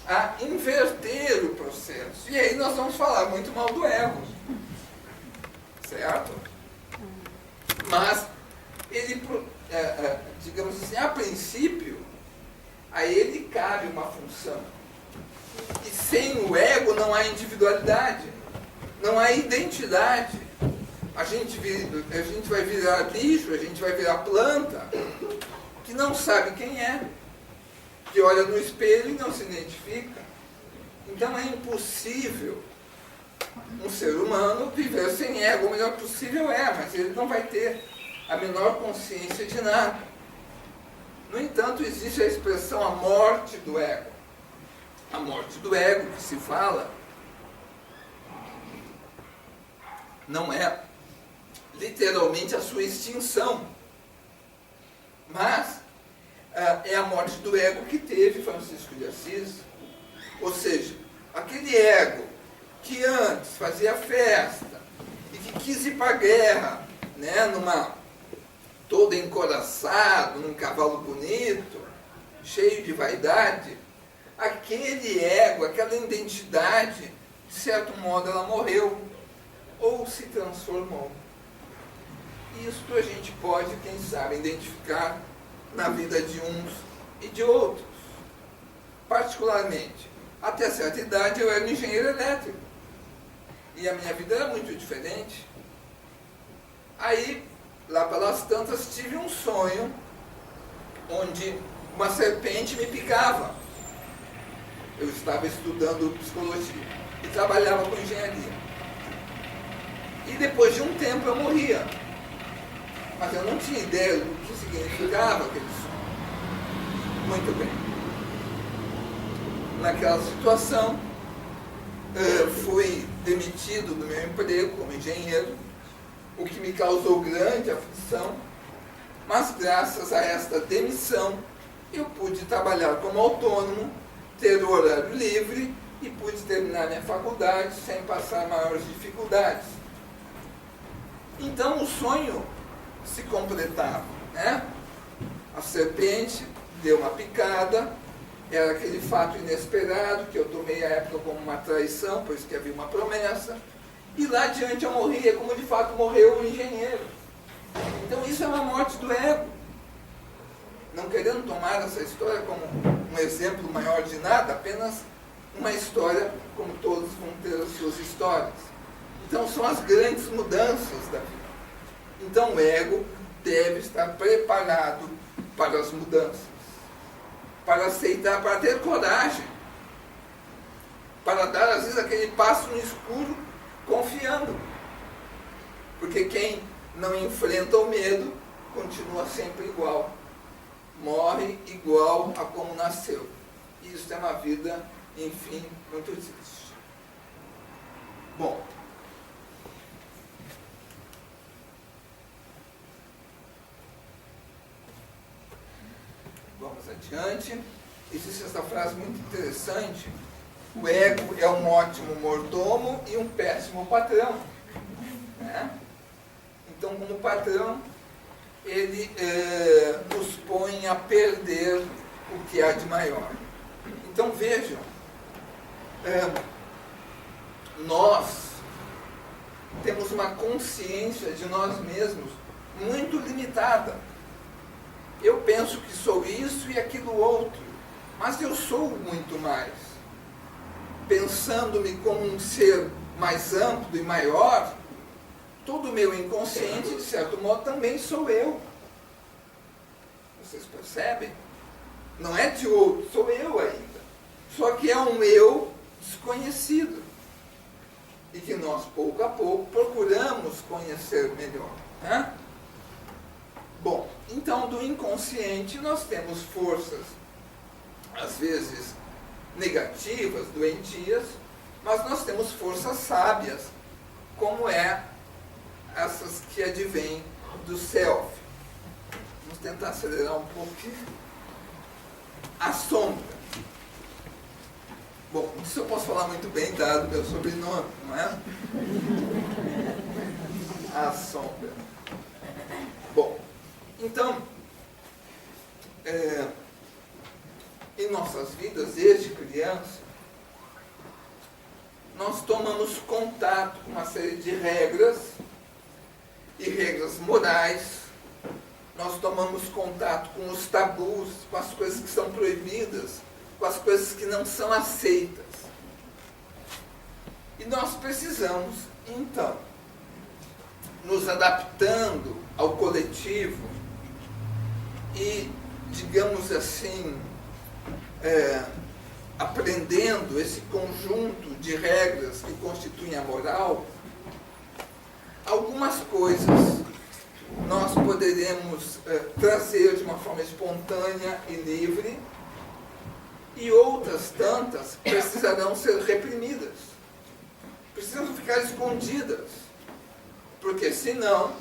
a inverter o processo. E aí nós vamos falar muito mal do ego. Certo? Mas ele, digamos assim, a princípio, a ele cabe uma função. E sem o ego não há individualidade. não há identidade. A gente vai virar bicho, a gente vai virar planta, que não sabe quem é, que olha no espelho e não se identifica. Então é impossível um ser humano viver sem ego. O melhor possível mas ele não vai ter a menor consciência de nada. No entanto, existe a expressão a morte do ego. A morte do ego que se fala não é literalmente a sua extinção, mas é a morte do ego que teve Francisco de Assis. Ou seja, aquele ego que antes fazia festa e que quis ir para a guerra, né, todo encoraçado, num cavalo bonito, cheio de vaidade, aquele ego, aquela identidade, de certo modo ela morreu ou se transformou. Isto a gente pode, quem sabe, identificar na vida de uns e de outros. Particularmente, até certa idade eu era engenheiro elétrico. E a minha vida era muito diferente. Aí, lá pelas tantas, tive um sonho onde uma serpente me picava. Eu estava estudando psicologia e trabalhava com engenharia. E depois de um tempo eu morria. Mas eu não tinha ideia do que significava aquele sonho. Muito bem. Naquela situação, fui demitido do meu emprego como engenheiro, o que me causou grande aflição, mas graças a esta demissão, eu pude trabalhar como autônomo, ter o horário livre e pude terminar minha faculdade sem passar maiores dificuldades. Então o sonho se completava, né? A serpente deu uma picada, era aquele fato inesperado que eu tomei à época como uma traição, pois que havia uma promessa, e lá adiante eu morria como de fato morreu o engenheiro. Então isso é uma morte do ego. Não querendo tomar essa história como um exemplo maior de nada, apenas uma história como todos vão ter as suas histórias. Então são as grandes mudanças da vida. Então o ego deve estar preparado para as mudanças, para aceitar, para ter coragem, para dar às vezes aquele passo no escuro confiando. Porque quem não enfrenta o medo continua sempre igual, morre igual a como nasceu. E isso é uma vida, enfim, muito triste. Bom, vamos adiante. Existe essa frase muito interessante: o ego é um ótimo mordomo e um péssimo patrão, né? Então, como patrão, ele nos põe a perder o que há de maior. Então vejam, nós temos uma consciência de nós mesmos muito limitada. Eu penso que sou isso e aquilo outro, mas eu sou muito mais. Pensando-me como um ser mais amplo e maior, todo o meu inconsciente, de certo modo, também sou eu. Vocês percebem? Não é de outro, sou eu ainda. Só que é um eu desconhecido. E que nós, pouco a pouco, procuramos conhecer melhor, né? Bom, então do inconsciente nós temos forças, às vezes negativas, doentias, mas nós temos forças sábias, como essas que advêm do self. Vamos tentar acelerar um pouquinho. A sombra. Bom, isso eu posso falar muito bem, dado meu sobrenome, não é? A sombra. Bom, então, em nossas vidas, desde criança, nós tomamos contato com uma série de regras e regras morais. Nós tomamos contato com os tabus, com as coisas que são proibidas, com as coisas que não são aceitas. E nós precisamos Então, nos adaptando ao coletivo e, digamos assim, aprendendo esse conjunto de regras que constituem a moral, algumas coisas nós poderemos trazer de uma forma espontânea e livre, e outras tantas precisarão ser reprimidas, precisam ficar escondidas, porque senão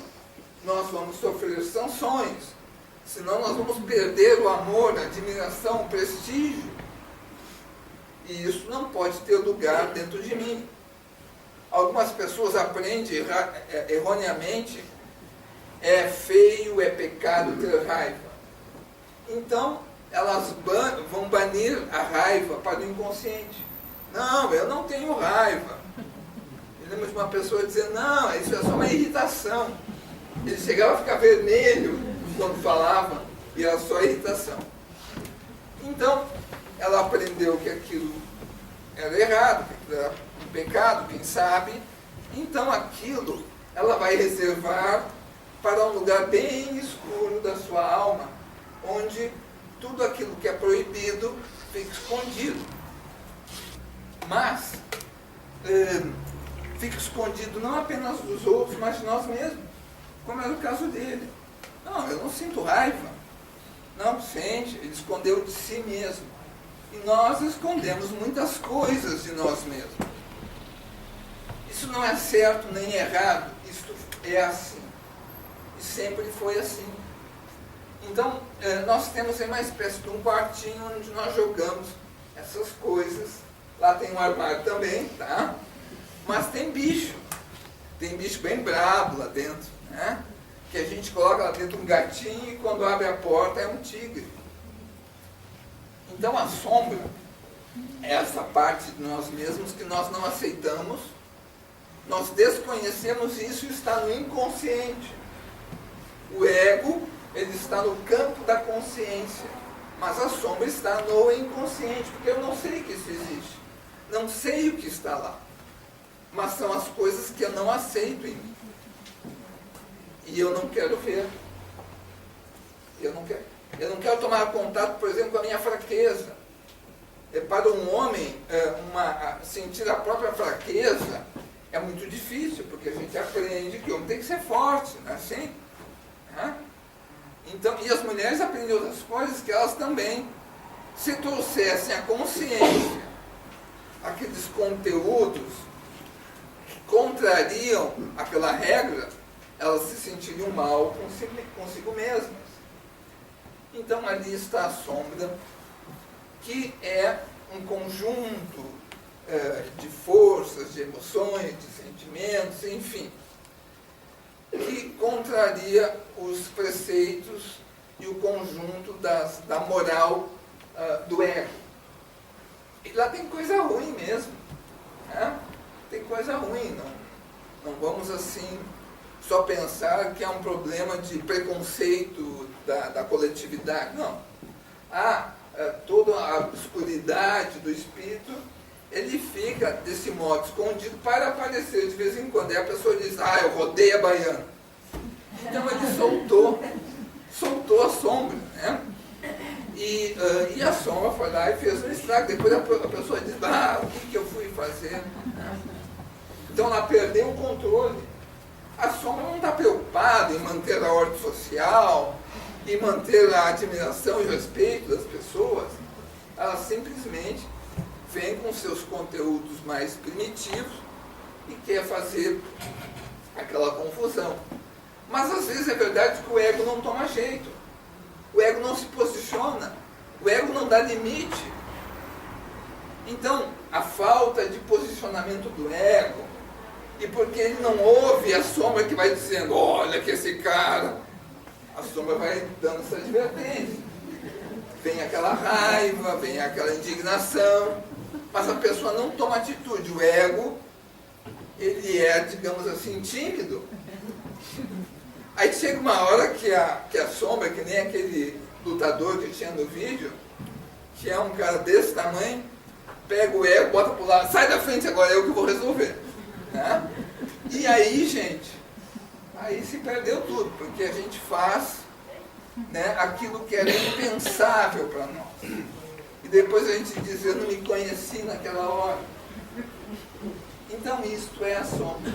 nós vamos sofrer sanções, senão nós vamos perder o amor, a admiração, o prestígio, e isso não pode ter lugar dentro de mim. Algumas pessoas aprendem erroneamente: é feio, é pecado ter raiva. Então, elas vão banir a raiva para o inconsciente. Não, eu não tenho raiva. Eu lembro de uma pessoa dizer: não, isso é só uma irritação. Ele chegava a ficar vermelho quando falava, e era só irritação. Então, ela aprendeu que aquilo era errado, que aquilo era um pecado, quem sabe. Então, aquilo ela vai reservar para um lugar bem escuro da sua alma, onde tudo aquilo que é proibido fica escondido. Mas fica escondido não apenas dos outros, mas de nós mesmos, como era o caso dele. Não, eu não sinto raiva. Não, sente, ele escondeu de si mesmo. E nós escondemos muitas coisas de nós mesmos. Isso não é certo nem errado, isso é assim. E sempre foi assim. Então, nós temos uma espécie de um quartinho onde nós jogamos essas coisas. Lá tem um armário também, tá? Mas tem bicho bem brabo lá dentro, né? Que a gente coloca lá dentro um gatinho e quando abre a porta é um tigre. Então a sombra é essa parte de nós mesmos que nós não aceitamos, nós desconhecemos isso e está no inconsciente. O ego, ele está no campo da consciência, mas a sombra está no inconsciente, porque eu não sei que isso existe, não sei o que está lá, mas são as coisas que eu não aceito em mim. E eu não quero ver. Eu não quero tomar contato, por exemplo, com a minha fraqueza. Para um homem, sentir a própria fraqueza é muito difícil, porque a gente aprende que o homem tem que ser forte, não é assim? Então, e as mulheres aprendem outras coisas que elas também, se trouxessem a consciência, aqueles conteúdos que contrariam aquela regra, elas se sentiriam mal consigo mesmas. Então ali está a sombra, que é um conjunto de forças, de emoções, de sentimentos, enfim, que contraria os preceitos e o conjunto da moral do ego. E lá tem coisa ruim mesmo, né? Tem coisa ruim, não vamos assim só pensar que é um problema de preconceito da coletividade. Não. Toda a escuridade do espírito, ele fica desse modo escondido para aparecer de vez em quando. E a pessoa diz: eu rodei a baiana. Então ele soltou a sombra, né? E a sombra foi lá e fez um estrago. Depois a pessoa diz: o que eu fui fazer? Então ela perdeu o controle. A sombra não está preocupada em manter a ordem social, em manter a admiração e o respeito das pessoas. Ela simplesmente vem com seus conteúdos mais primitivos e quer fazer aquela confusão. Mas às vezes é verdade que o ego não toma jeito. O ego não se posiciona. O ego não dá limite. Então, a falta de posicionamento do ego, e porque ele não ouve a sombra que vai dizendo: olha que esse cara, a sombra vai dando essa advertência. Vem aquela raiva, vem aquela indignação, mas a pessoa não toma atitude. O ego, ele é, digamos assim, tímido. Aí chega uma hora que a sombra, que nem aquele lutador que tinha no vídeo, que é um cara desse tamanho, pega o ego, bota pro lado: sai da frente agora, eu que vou resolver. Né? E aí, gente, aí se perdeu tudo, porque a gente faz, né, aquilo que era impensável para nós. E depois a gente diz, eu não me conheci naquela hora. Então isto é a sombra,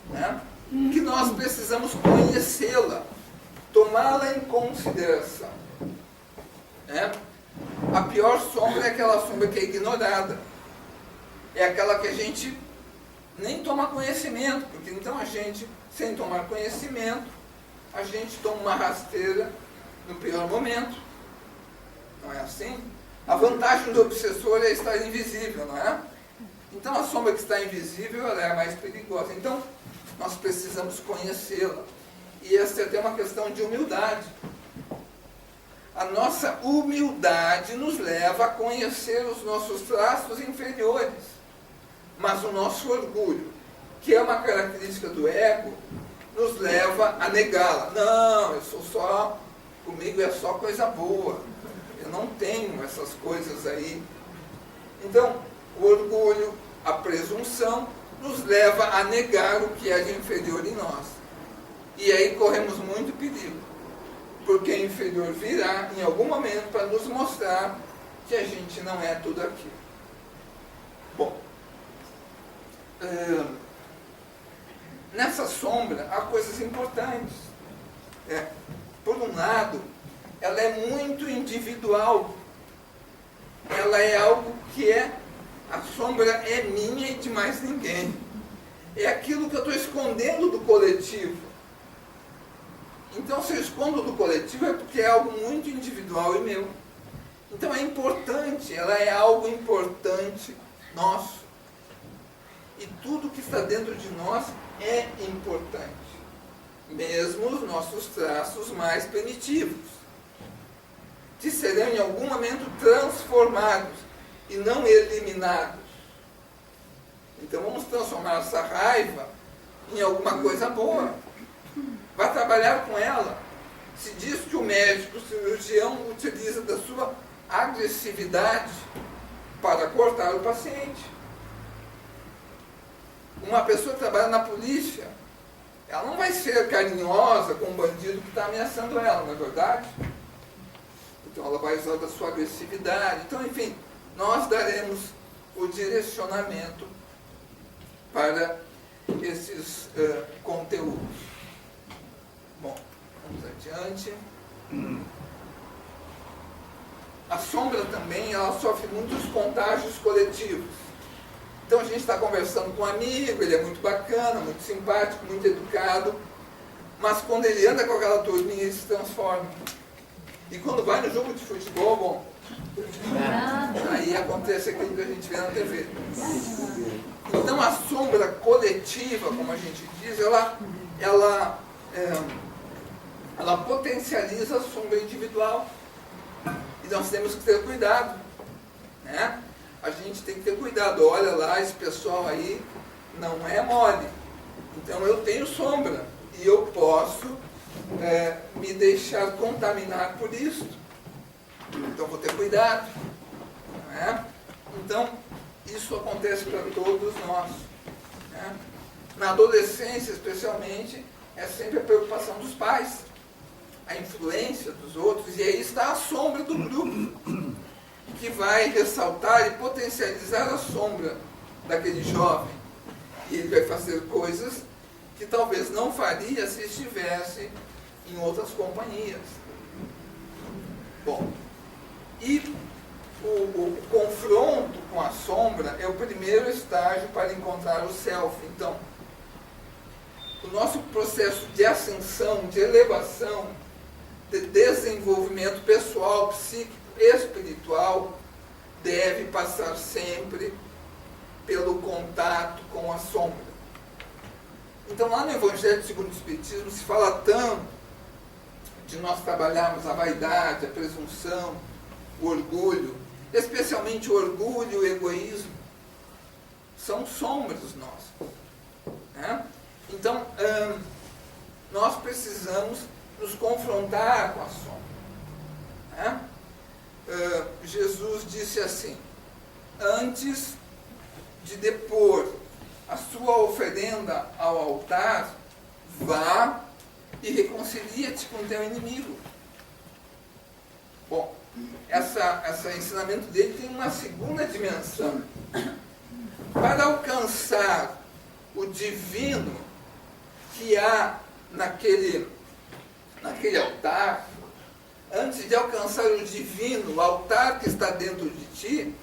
né? Que nós precisamos conhecê-la, tomá-la em consideração, né? A pior sombra é aquela sombra que é ignorada, é aquela que a gente nem toma conhecimento, porque então a gente, sem tomar conhecimento, a gente toma uma rasteira no pior momento. Não é assim? A vantagem do obsessor é estar invisível, não é? Então a sombra que está invisível, ela é a mais perigosa. Então nós precisamos conhecê-la. E essa é até uma questão de humildade. A nossa humildade nos leva a conhecer os nossos traços inferiores. Mas o nosso orgulho, que é uma característica do ego, nos leva a negá-la. Não, eu sou só, comigo é só coisa boa. Eu não tenho essas coisas aí. Então, o orgulho, a presunção, nos leva a negar o que é de inferior em nós. E aí corremos muito perigo. Porque o inferior virá em algum momento para nos mostrar que a gente não é tudo aquilo. Bom, nessa sombra há coisas importantes. Por um lado, ela é muito individual. Ela é algo que a sombra é minha e de mais ninguém. É aquilo que eu estou escondendo do coletivo. Então, se eu escondo do coletivo é porque é algo muito individual e meu. Então é importante, ela é algo importante nosso. E tudo que está dentro de nós é importante. Mesmo os nossos traços mais primitivos, que serão em algum momento transformados e não eliminados. Então vamos transformar essa raiva em alguma coisa boa. Vai trabalhar com ela. Se diz que o médico, o cirurgião, utiliza da sua agressividade para cortar o paciente. Uma pessoa que trabalha na polícia, ela não vai ser carinhosa com um bandido que está ameaçando ela, não é verdade? Então ela vai usar da sua agressividade. Então, enfim, nós daremos o direcionamento para esses conteúdos. Bom, vamos adiante. A sombra também, ela sofre muitos contágios coletivos. Então a gente está conversando com um amigo, ele é muito bacana, muito simpático, muito educado, mas quando ele anda com aquela turminha, ele se transforma. E quando vai no jogo de futebol, bom, aí acontece aquilo que a gente vê na TV. Então a sombra coletiva, como a gente diz, ela potencializa a sombra individual. E nós temos que ter cuidado, né? A gente tem que ter cuidado. Olha lá, esse pessoal aí não é mole. Então eu tenho sombra e eu posso me deixar contaminar por isso. Então vou ter cuidado, né? Então isso acontece para todos nós, né? Na adolescência, especialmente, é sempre a preocupação dos pais, a influência dos outros, e aí está a sombra do grupo, que vai ressaltar e potencializar a sombra daquele jovem. E ele vai fazer coisas que talvez não faria se estivesse em outras companhias. Bom, e o confronto com a sombra é o primeiro estágio para encontrar o self. Então, o nosso processo de ascensão, de elevação, de desenvolvimento pessoal, psíquico, espiritual, deve passar sempre pelo contato com a sombra. Então, lá no Evangelho segundo o Espiritismo, se fala tanto de nós trabalharmos a vaidade, a presunção, o orgulho, especialmente o orgulho e o egoísmo, são sombras nossas, né? Então, nós precisamos nos confrontar com a sombra, né? Jesus disse assim: antes de depor a sua oferenda ao altar, vá e reconcilia-te com o teu inimigo. Bom, esse ensinamento dele tem uma segunda dimensão. Para alcançar o divino que há naquele altar, antes de alcançar o divino, o altar que está dentro de ti,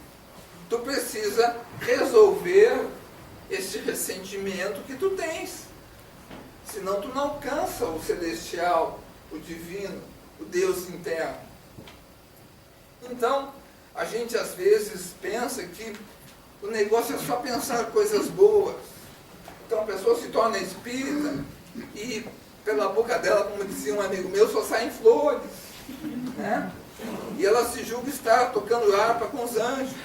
tu precisa resolver esse ressentimento que tu tens. Senão tu não alcança o celestial, o divino, o Deus interno. Então, a gente às vezes pensa que o negócio é só pensar coisas boas. Então a pessoa se torna espírita e pela boca dela, como dizia um amigo meu, só saem flores, né? E ela se julga estar tocando harpa com os anjos.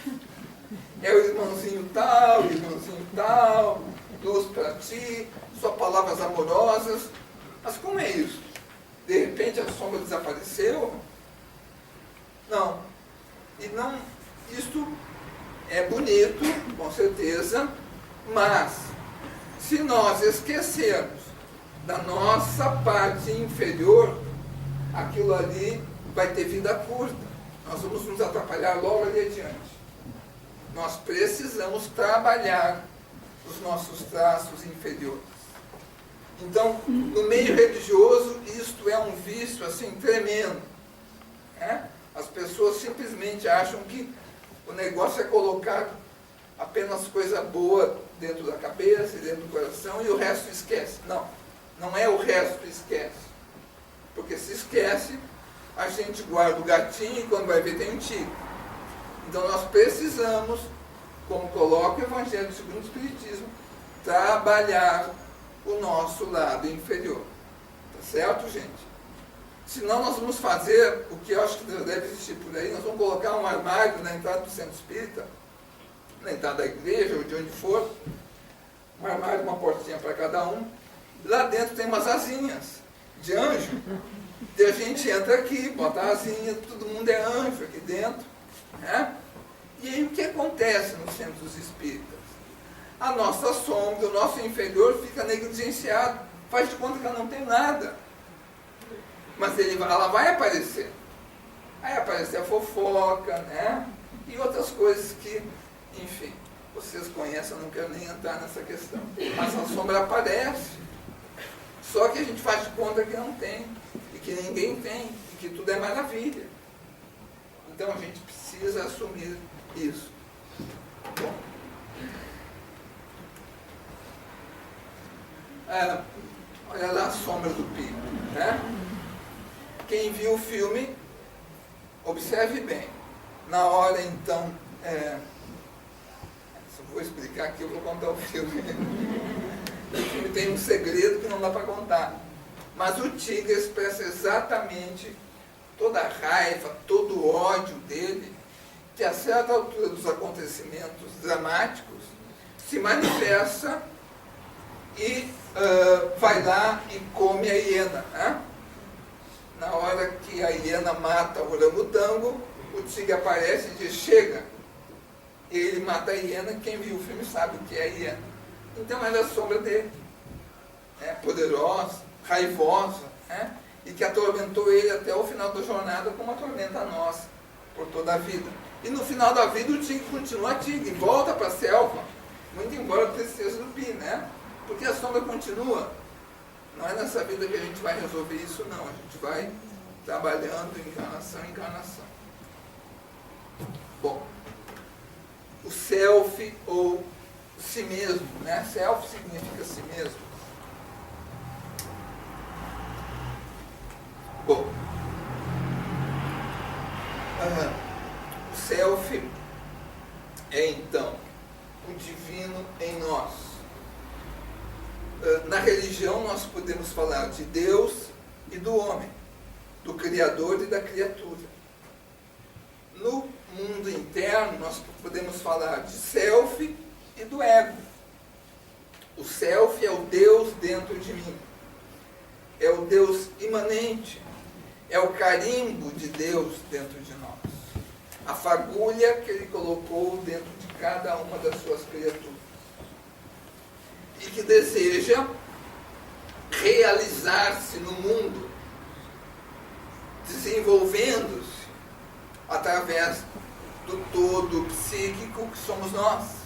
É o irmãozinho tal, luz para ti, só palavras amorosas. Mas como é isso? De repente a sombra desapareceu? Não. E não, isto é bonito, com certeza, mas se nós esquecermos da nossa parte inferior, aquilo ali vai ter vida curta. Nós vamos nos atrapalhar logo ali adiante. Nós precisamos trabalhar os nossos traços inferiores. Então, no meio religioso, isto é um vício assim tremendo, né? As pessoas simplesmente acham que o negócio é colocar apenas coisa boa dentro da cabeça e dentro do coração e o resto esquece. Não, não é o resto esquece. Porque se esquece, a gente guarda o gatinho e quando vai ver tem um tigre. Então nós precisamos, como coloca o Evangelho segundo o Espiritismo, trabalhar o nosso lado inferior. Tá certo, gente? Senão nós vamos fazer o que eu acho que deve existir por aí, nós vamos colocar um armário na entrada do centro espírita, na entrada da igreja ou de onde for, um armário, uma portinha para cada um, lá dentro tem umas asinhas de anjo, e a gente entra aqui, bota a asinha, todo mundo é anjo aqui dentro, né? E aí o que acontece nos centros espíritas? A nossa sombra, o nosso inferior fica negligenciado, faz de conta que ela não tem nada. Mas ela vai aparecer. Vai aparecer a fofoca, né? E outras coisas que, enfim, vocês conhecem, eu não quero nem entrar nessa questão. Mas a sombra aparece. Só que a gente faz de conta que não tem, e que ninguém tem, e que tudo é maravilha. Então a gente precisa assumir isso. Bom. Olha lá a sombra do Pico, né? Quem viu o filme, observe bem. Na hora, então, se eu vou explicar aqui, eu vou contar o filme. O filme tem um segredo que não dá para contar. Mas o tigre expressa exatamente toda a raiva, todo o ódio dele, que a certa altura dos acontecimentos dramáticos se manifesta e vai lá e come a hiena, né? Na hora que a hiena mata o orangotango, o tigre aparece e diz, chega. Ele mata a hiena, quem viu o filme sabe o que é a hiena. Então ela é a sombra dele. Poderosa, raivosa, né? E que atormentou ele até o final da jornada, como atormenta a nós, por toda a vida. E no final da vida o tigre continua tigre, volta para a selva, muito embora a tristeza do Pi, né? Porque a sombra continua. Não é nessa vida que a gente vai resolver isso, não. A gente vai trabalhando encarnação em encarnação. Bom, o self ou si mesmo, né? Self significa si mesmo. Bom, o self é então o divino em nós. Na religião nós podemos falar de Deus e do homem, do Criador e da criatura. No mundo interno nós podemos falar de self e do ego. O self é o Deus dentro de mim, é o Deus imanente, é o carimbo de Deus dentro de nós, a fagulha que Ele colocou dentro de cada uma das suas criaturas. e que deseja realizar-se no mundo, desenvolvendo-se através do todo psíquico que somos nós.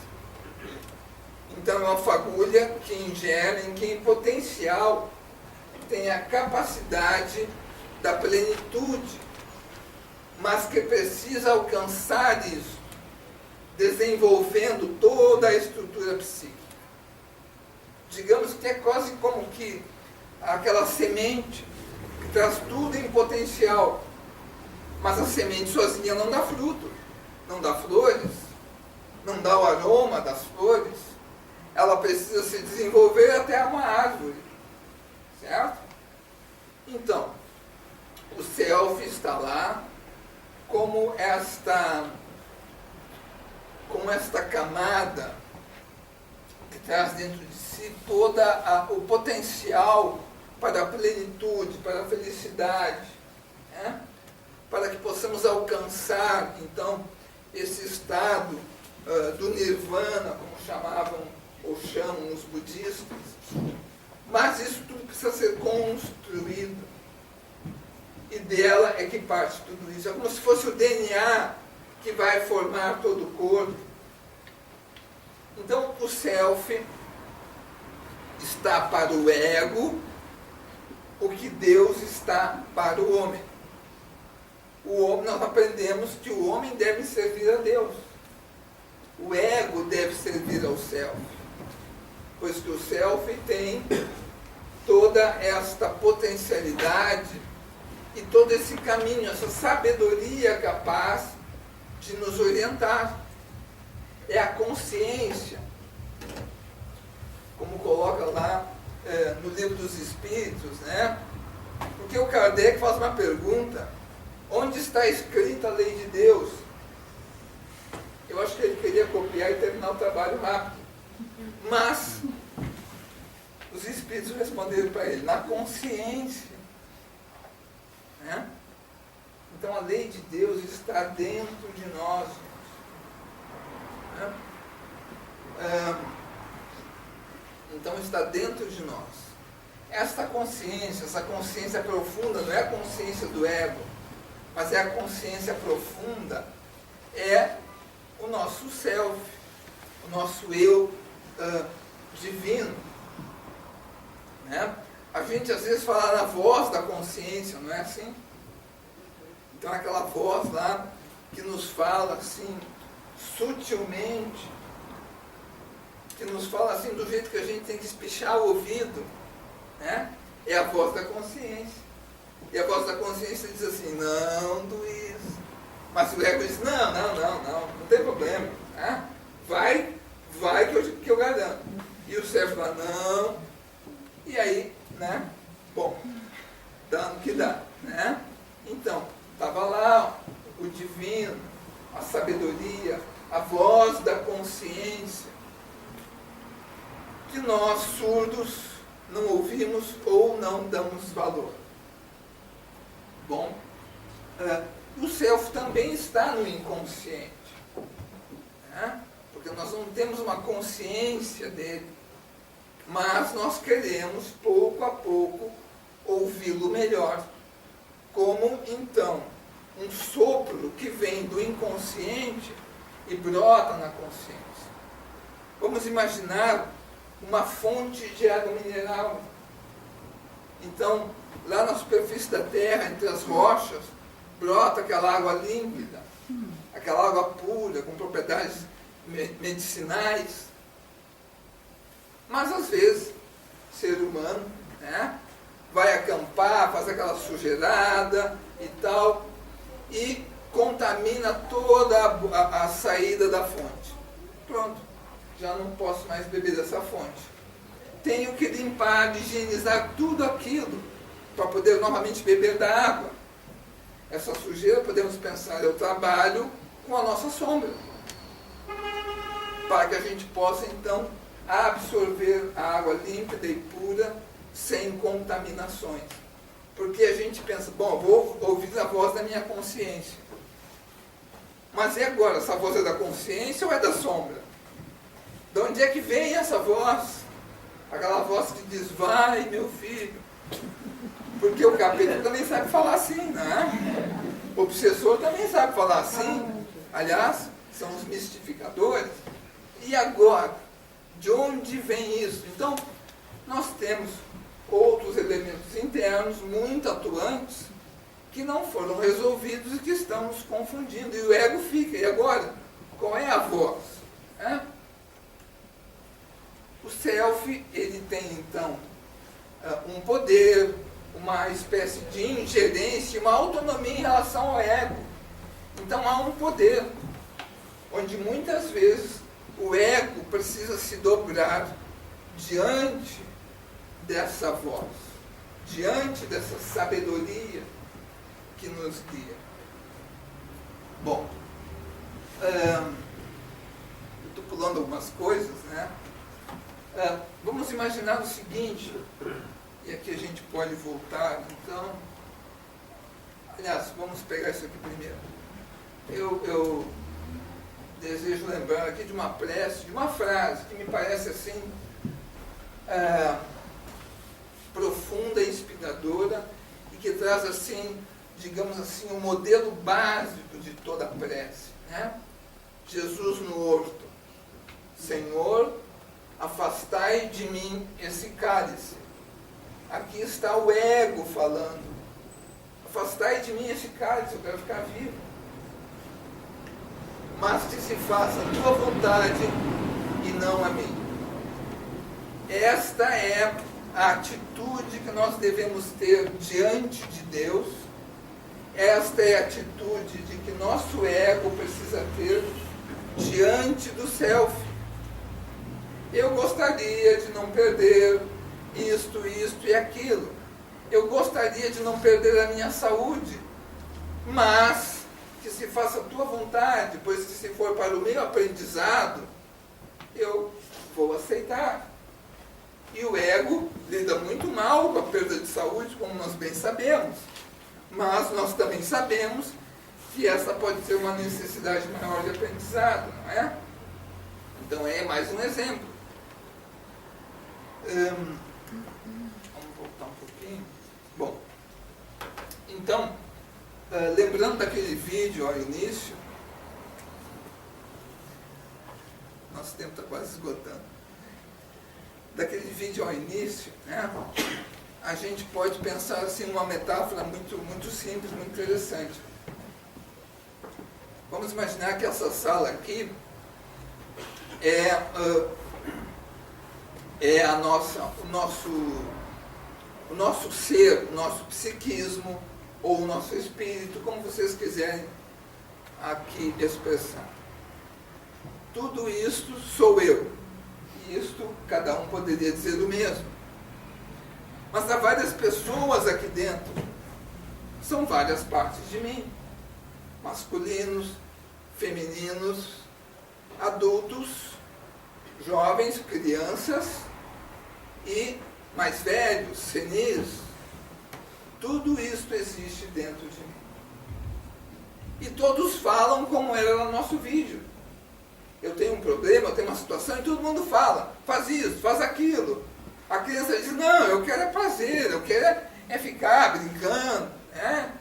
Então é uma fagulha que ingere em quem potencial tem a capacidade da plenitude, mas que precisa alcançar isso, desenvolvendo toda a estrutura psíquica. Digamos que é quase como que aquela semente que traz tudo em potencial, mas a semente sozinha não dá fruto, não dá flores, não dá o aroma das flores. Ela precisa se desenvolver até uma árvore, certo? Então, o self está lá como esta camada que traz dentro de si todo o potencial para a plenitude, para a felicidade, né? Para que possamos alcançar, então, esse estado do nirvana, como chamavam ou chamam os budistas. Mas isso tudo precisa ser construído. E dela é que parte tudo isso. É como se fosse o DNA que vai formar todo o corpo. Então, o self está para o ego o que Deus está para o homem. Nós aprendemos que o homem deve servir a Deus. O ego deve servir ao self, pois que o self tem toda esta potencialidade e todo esse caminho, essa sabedoria capaz de nos orientar. É a consciência, como coloca lá no Livro dos Espíritos, né? Porque o Kardec faz uma pergunta: onde está escrita a lei de Deus? Eu acho que ele queria copiar e terminar o trabalho rápido. Mas os Espíritos responderam para ele: na consciência. Né? Então a lei de Deus está dentro de nós. Né? Então está dentro de nós. Essa consciência profunda, não é a consciência do ego, mas é a consciência profunda, é o nosso self, o nosso eu divino. Né? A gente às vezes fala na voz da consciência, não é assim? Então aquela voz lá que nos fala assim, sutilmente, que nos fala assim do jeito que a gente tem que espichar o ouvido, né? É a voz da consciência. E a voz da consciência diz assim: não, Luiz. Mas o ego diz: não tem problema. Né? Vai que eu garanto. E o cérebro fala: não. E aí, né? Bom, dá no que dá. Né? Então, estava lá o divino, a sabedoria, a voz da consciência, que nós, surdos, não ouvimos ou não damos valor. Bom, o self também está no inconsciente, né? Porque nós não temos uma consciência dele, mas nós queremos, pouco a pouco, ouvi-lo melhor, como, então, um sopro que vem do inconsciente e brota na consciência. Vamos imaginar uma fonte de água mineral. Então, lá na superfície da terra, entre as rochas, brota aquela água límpida, aquela água pura, com propriedades medicinais. Mas, às vezes, o ser humano, né, vai acampar, faz aquela sujeirada e tal, e contamina toda a saída da fonte. Pronto, já não posso mais beber dessa fonte. Tenho que limpar, higienizar tudo aquilo para poder novamente beber da água. Essa sujeira, podemos pensar, é o trabalho com a nossa sombra, para que a gente possa, então, absorver a água límpida e pura, sem contaminações. Porque a gente pensa: bom, vou ouvir a voz da minha consciência. Mas e agora? Essa voz é da consciência ou é da sombra? De onde é que vem essa voz? Aquela voz que diz, vai, meu filho. Porque o capeta também sabe falar assim, né? O obsessor também sabe falar assim. Aliás, são os mistificadores. E agora, de onde vem isso? Então, nós temos outros elementos internos muito atuantes que não foram resolvidos e que estão nos confundindo. E o ego fica. E agora, qual é a voz? O self, ele tem, então, um poder, uma espécie de ingerência, uma autonomia em relação ao ego. Então há um poder, onde muitas vezes o ego precisa se dobrar diante dessa voz, diante dessa sabedoria que nos guia. Bom, eu estou pulando algumas coisas, né? Vamos imaginar o seguinte, e aqui a gente pode voltar, então, aliás, vamos pegar isso aqui primeiro. Eu desejo lembrar aqui de uma prece, de uma frase que me parece assim, profunda e inspiradora, e que traz assim, digamos assim, um modelo básico de toda a prece, né? Jesus no horto: Senhor, afastai de mim esse cálice. Aqui está o ego falando. Afastai de mim esse cálice, eu quero ficar vivo. Mas que se faça a tua vontade e não a minha. Esta é a atitude que nós devemos ter diante de Deus. Esta é a atitude de que nosso ego precisa ter diante do self. Eu gostaria de não perder isto e aquilo. Eu gostaria de não perder a minha saúde. Mas que se faça a tua vontade, pois que se for para o meu aprendizado, eu vou aceitar. E o ego lida muito mal com a perda de saúde, como nós bem sabemos. Mas nós também sabemos que essa pode ser uma necessidade maior de aprendizado, não é? Então é mais um exemplo. Vamos voltar um pouquinho. Bom, então, lembrando daquele vídeo ao início, nosso tempo está quase esgotando. Daquele vídeo ao início, né, a gente pode pensar assim numa metáfora muito simples, muito interessante. Vamos imaginar que essa sala aqui é o nosso ser, o nosso psiquismo, ou o nosso espírito, como vocês quiserem aqui expressar. Tudo isto sou eu. E isto cada um poderia dizer o mesmo. Mas há várias pessoas aqui dentro. São várias partes de mim. Masculinos, femininos, adultos, jovens, crianças e mais velhos, senis. Tudo isso existe dentro de mim. E todos falam como era no nosso vídeo. Eu tenho um problema, eu tenho uma situação e todo mundo fala, faz isso, faz aquilo. A criança diz, não, eu quero é prazer, eu quero é ficar brincando. Né?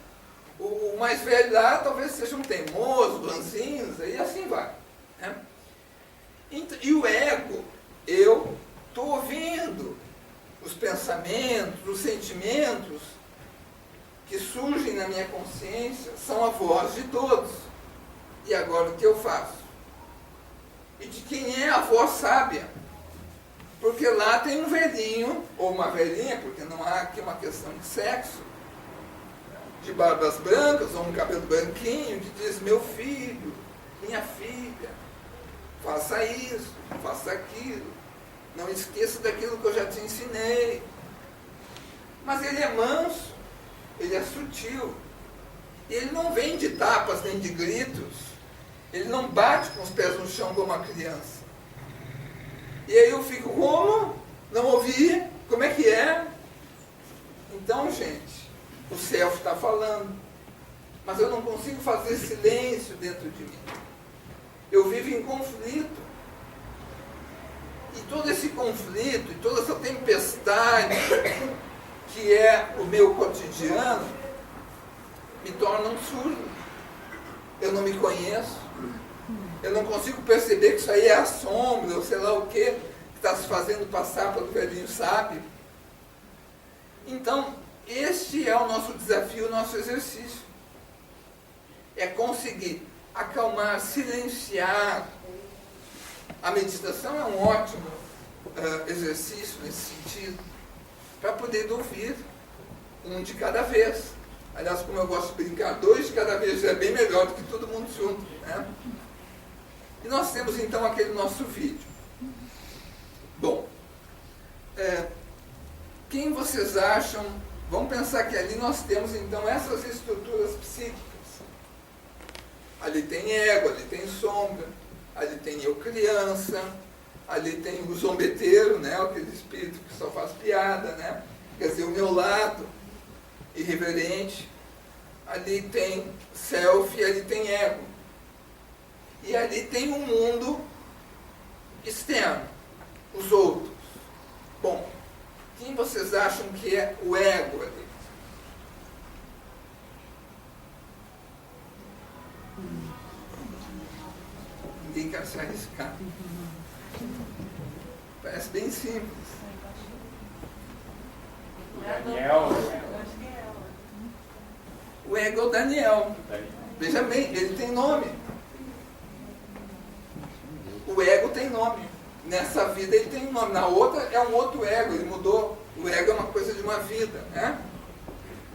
O mais velho lá talvez seja um teimoso, ranzinza, e assim vai. Né? E o ego, eu estou ouvindo os pensamentos, os sentimentos que surgem na minha consciência, são a voz de todos. E agora o que eu faço? E de quem é a voz sábia? Porque lá tem um velhinho, ou uma velhinha, porque não há aqui uma questão de sexo, de barbas brancas, ou um cabelo branquinho, que diz, meu filho, minha filha, faça isso, faça aquilo, não esqueça daquilo que eu já te ensinei. Mas ele é manso, ele é sutil, e ele não vem de tapas nem de gritos, ele não bate com os pés no chão como uma criança. E aí eu fico, como? Não ouvi? Como é que é? Então, gente, o self está falando, mas eu não consigo fazer silêncio dentro de mim. Eu vivo em conflito. E todo esse conflito, e toda essa tempestade que é o meu cotidiano, me tornam surdo. Eu não me conheço. Eu não consigo perceber que isso aí é a sombra, ou sei lá o que está se fazendo passar pelo velhinho sábio. Então, este é o nosso desafio, o nosso exercício. É conseguir acalmar, silenciar. A meditação é um ótimo exercício nesse sentido, para poder ouvir um de cada vez. Aliás, como eu gosto de brincar, 2 de cada vez é bem melhor do que todo mundo junto, né? E nós temos então aquele nosso vídeo. Bom, quem vocês acham? Vamos pensar que ali nós temos então essas estruturas psíquicas. Ali tem ego, ali tem sombra, ali tem eu criança, ali tem o zombeteiro, né? Aquele espírito que só faz piada, né? Quer dizer, o meu lado irreverente. Ali tem self, ali tem ego. E ali tem um mundo externo, os outros. Bom, quem vocês acham que é o ego ali? Ninguém quer se arriscar. Parece bem simples. O Daniel. O ego é o Daniel. Veja bem, ele tem nome. O ego tem nome. Nessa vida ele tem um nome. Na outra é um outro ego, ele mudou. O ego é uma coisa de uma vida, né?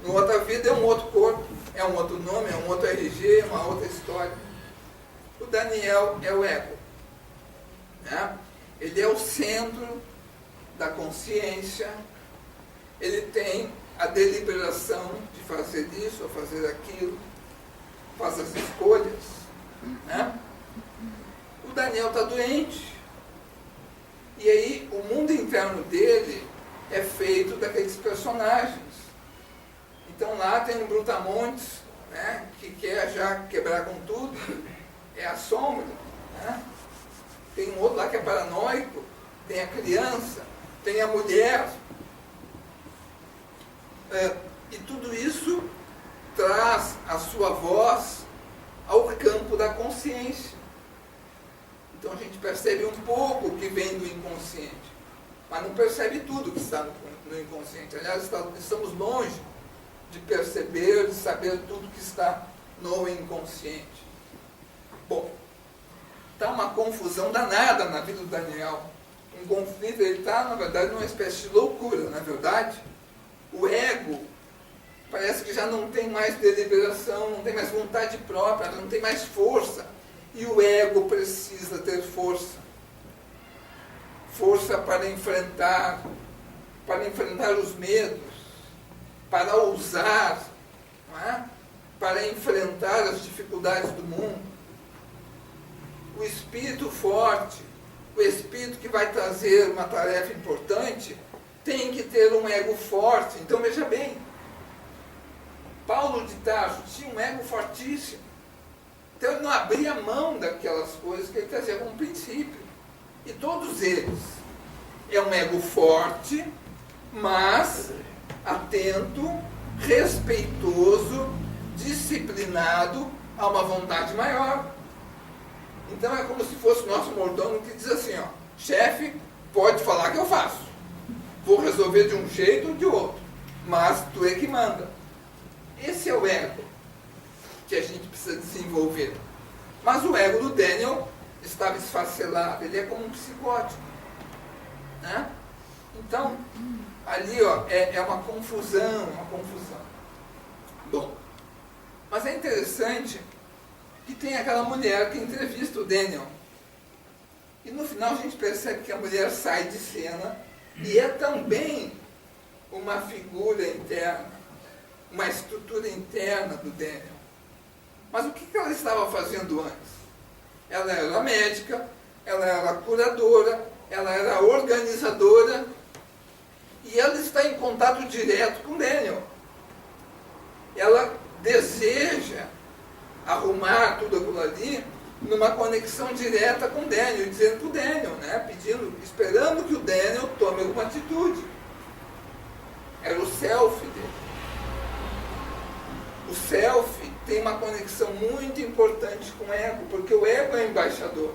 Na outra vida é um outro corpo, é um outro nome, é um outro RG, é uma outra história. O Daniel é o ego, né? Ele é o centro da consciência. Ele tem a deliberação de fazer isso ou fazer aquilo, faz as escolhas, né? O Daniel está doente. E aí o mundo interno dele é feito daqueles personagens. Então lá tem um Brutamontes, né, que quer já quebrar com tudo, é a sombra, né? Tem um outro lá que é paranoico, tem a criança, tem a mulher. E tudo isso traz a sua voz ao campo da consciência. Então a gente percebe um pouco o que vem do inconsciente, mas não percebe tudo que está no inconsciente. Aliás, estamos longe de perceber, de saber tudo que está no inconsciente. Bom, está uma confusão danada na vida do Daniel. Um conflito, ele está, na verdade, numa espécie de loucura, não é verdade? O ego parece que já não tem mais deliberação, não tem mais vontade própria, não tem mais força. E o ego precisa ter força. Força para enfrentar os medos, para ousar, não é? Para enfrentar as dificuldades do mundo. O espírito forte, o espírito que vai trazer uma tarefa importante, tem que ter um ego forte. Então veja bem, Paulo de Tarso tinha um ego fortíssimo. Então ele não abria mão daquelas coisas que ele trazia como princípio. E todos eles é um ego forte, mas atento, respeitoso, disciplinado a uma vontade maior. Então é como se fosse o nosso mordomo que diz assim, ó, chefe, pode falar que eu faço. Vou resolver de um jeito ou de outro, mas tu é que manda. Esse é o ego que a gente precisa desenvolver. Mas o ego do Daniel estava esfacelado, ele é como um psicótico, né? Então, ali ó, é uma confusão. Bom, mas é interessante que tem aquela mulher que entrevista o Daniel. E no final a gente percebe que a mulher sai de cena e é também uma figura interna, uma estrutura interna do Daniel. Mas o que ela estava fazendo antes? Ela era médica, ela era curadora, ela era organizadora, e ela está em contato direto com Daniel. Ela deseja arrumar tudo aquilo ali numa conexão direta com o Daniel, dizendo para o Daniel, né, esperando que o Daniel tome alguma atitude. Era o self dele. O self tem uma conexão muito importante com o ego, porque o ego é o embaixador.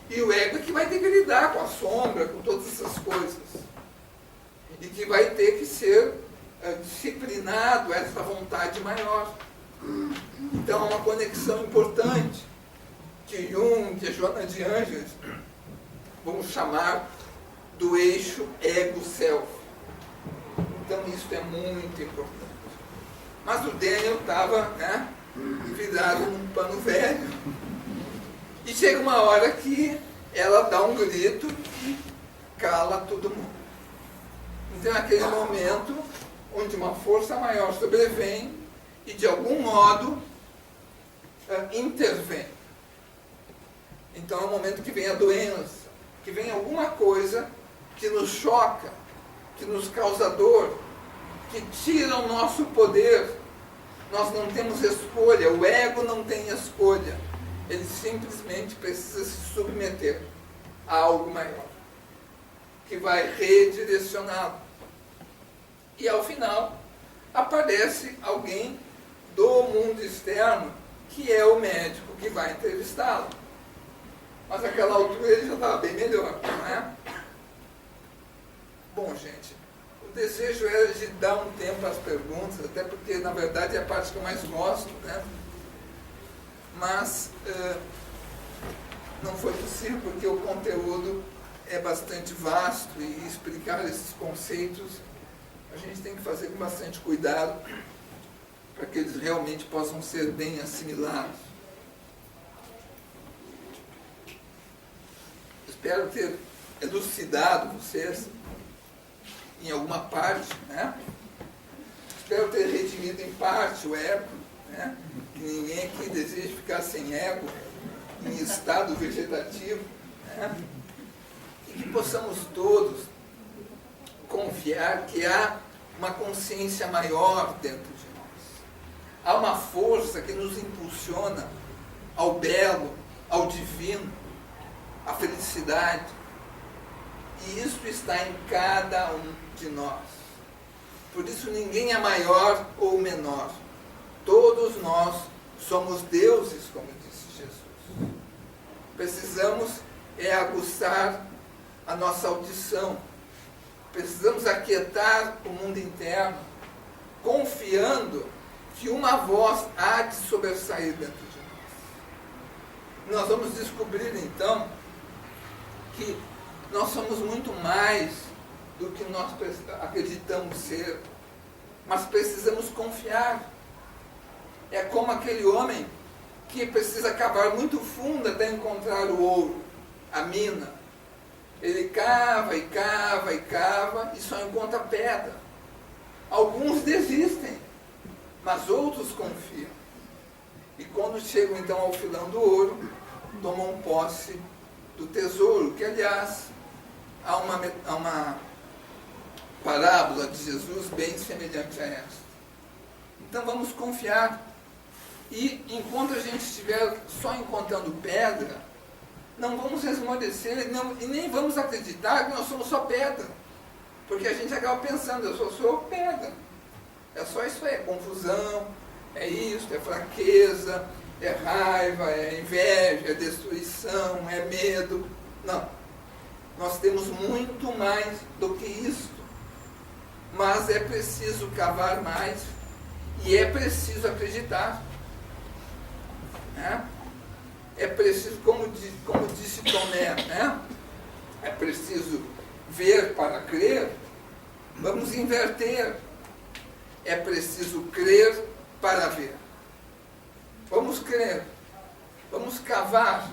E o ego é que vai ter que lidar com a sombra, com todas essas coisas. E que vai ter que ser disciplinado a essa vontade maior. Então, é uma conexão importante que Jung, que a Joana de Ângeles, vamos chamar do eixo ego-self. Então, isso é muito importante. Mas o Daniel estava, né, virado num pano velho. E chega uma hora que ela dá um grito e cala todo mundo. Então, é aquele momento onde uma força maior sobrevém e, de algum modo, intervém. Então, é o momento que vem a doença, que vem alguma coisa que nos choca, que nos causa dor, que tira o nosso poder. Nós não temos escolha, o ego não tem escolha. Ele simplesmente precisa se submeter a algo maior, que vai redirecioná-lo. E, ao final, aparece alguém do mundo externo, que é o médico que vai entrevistá-lo. Mas naquela altura ele já estava bem melhor, não é? Bom, gente, o desejo era de dar um tempo às perguntas, até porque, na verdade, é a parte que eu mais gosto, né? Mas não foi possível, porque o conteúdo é bastante vasto e explicar esses conceitos a gente tem que fazer com bastante cuidado para que eles realmente possam ser bem assimilados. Espero ter elucidado vocês em alguma parte, né? Espero ter redimido em parte o ego, né? Que ninguém aqui deseja ficar sem ego, em estado vegetativo, né? E que possamos todos confiar que há uma consciência maior dentro de nós. Há uma força que nos impulsiona ao belo, ao divino, à felicidade. E isso está em cada um de nós. Por isso ninguém é maior ou menor. Todos nós somos deuses, como disse Jesus. Precisamos aguçar a nossa audição. Precisamos aquietar o mundo interno, confiando que uma voz há de sobressair dentro de nós. Nós vamos descobrir, então, que nós somos muito mais do que nós acreditamos ser, mas precisamos confiar. É como aquele homem que precisa cavar muito fundo até encontrar o ouro, a mina. Ele cava e cava e cava e só encontra pedra. Alguns desistem, mas outros confiam. E quando chegam então ao filão do ouro, tomam posse do tesouro, que aliás há uma parábola de Jesus bem semelhante a essa. Então vamos confiar. E enquanto a gente estiver só encontrando pedra, não vamos esmorecer e nem vamos acreditar que nós somos só pedra. Porque a gente acaba pensando, eu só sou pedra. É só isso aí, é confusão, é isso, é fraqueza, é raiva, é inveja, é destruição, é medo. Não. Nós temos muito mais do que isso. Mas é preciso cavar mais e é preciso acreditar. Né? É preciso, como disse Tomé, né? É preciso ver para crer. Vamos inverter. É preciso crer para ver. Vamos crer. Vamos cavar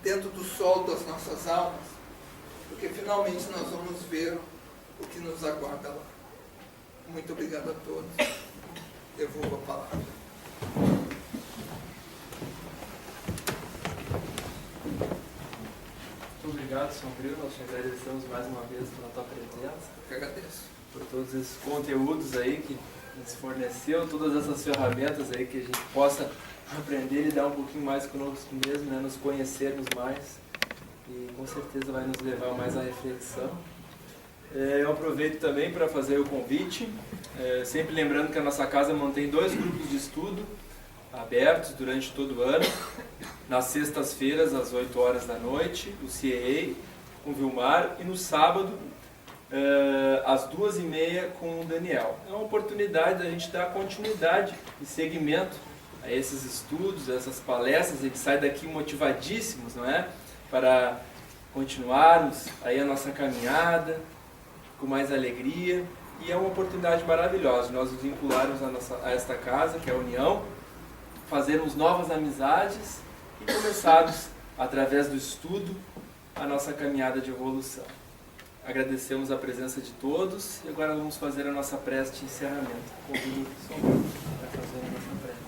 dentro do sol das nossas almas, porque finalmente nós vamos ver o que nos aguarda lá. Muito obrigado a todos. Devolvo a palavra. Muito obrigado, São Bril. Nós te agradecemos mais uma vez pela tua presença. Eu que agradeço. Por todos esses conteúdos aí que nos forneceu, todas essas ferramentas aí que a gente possa aprender e lidar um pouquinho mais conosco mesmo, né? Nos conhecermos mais, e com certeza vai nos levar mais à reflexão. Eu aproveito também para fazer o convite, sempre lembrando que a nossa casa mantém 2 grupos de estudo abertos durante todo o ano. Nas sextas-feiras, às 8 horas da noite, o CEA com o Vilmar, e no sábado, às 2h30 com o Daniel. É uma oportunidade da gente dar continuidade e seguimento a esses estudos, a essas palestras. A gente sai daqui motivadíssimos, não é? Para continuarmos aí a nossa caminhada com mais alegria, e é uma oportunidade maravilhosa nós nos vincularmos a esta casa, que é a União, fazermos novas amizades e começarmos, através do estudo, a nossa caminhada de evolução. Agradecemos a presença de todos e agora vamos fazer a nossa prece de encerramento. Convido o São Paulo para fazer a nossa prece.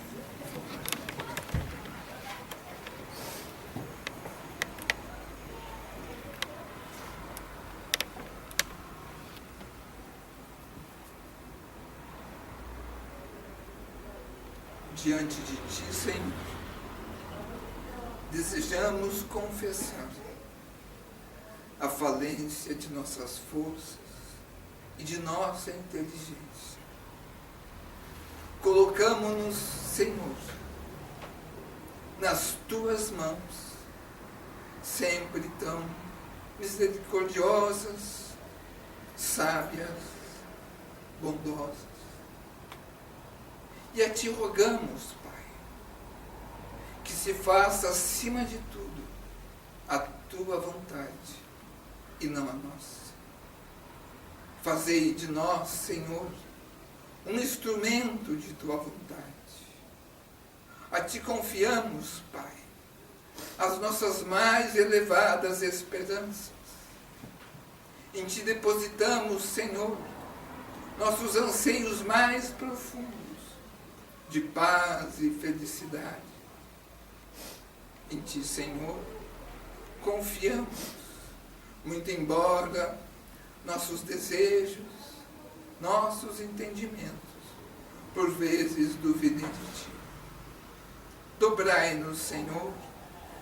Diante de Ti, Senhor, desejamos confessar a falência de nossas forças e de nossa inteligência. Colocamo-nos, Senhor, nas Tuas mãos, sempre tão misericordiosas, sábias, bondosas. E a Ti rogamos, Pai, que se faça acima de tudo a Tua vontade e não a nossa. Fazei de nós, Senhor, um instrumento de Tua vontade. A Ti confiamos, Pai, as nossas mais elevadas esperanças. Em Ti depositamos, Senhor, nossos anseios mais profundos de paz e felicidade. Em Ti, Senhor, confiamos, muito embora nossos desejos, nossos entendimentos, por vezes duvidem de Ti. Dobrai-nos, Senhor,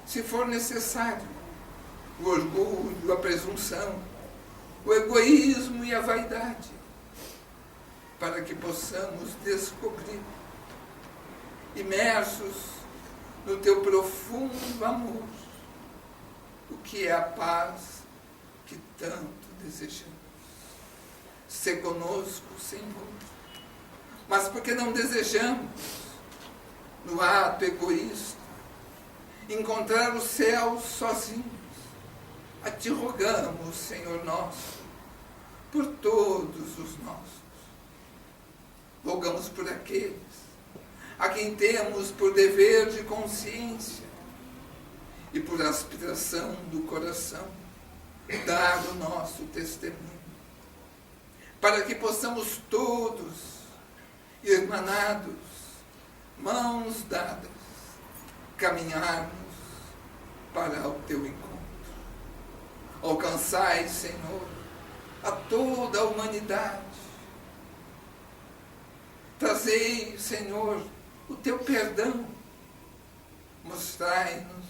se for necessário, o orgulho, a presunção, o egoísmo e a vaidade, para que possamos descobrir, imersos no Teu profundo amor, o que é a paz que tanto desejamos. Sê conosco, Senhor, mas porque não desejamos, no ato egoísta, encontrar o céu sozinhos, a Ti rogamos, Senhor nosso, por todos os nossos. Rogamos por aqueles a quem temos por dever de consciência e por aspiração do coração dar o nosso testemunho, para que possamos todos, irmanados, mãos dadas, caminharmos para o Teu encontro. Alcançai, Senhor, a toda a humanidade. Trazei, Senhor, o Teu perdão. Mostrai-nos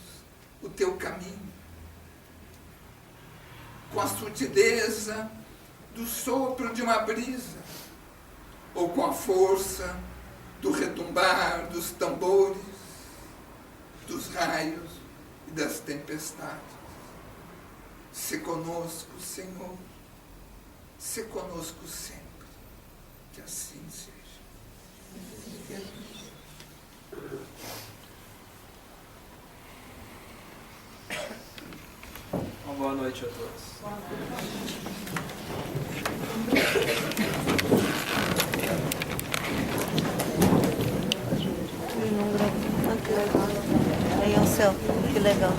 o Teu caminho. Com a sutileza do sopro de uma brisa, ou com a força do retumbar dos tambores, dos raios e das tempestades. Se conosco, Senhor, se conosco sempre. Que assim seja. Uma boa noite a todos. Não gravou. Que legal. Aí é o céu. Que legal.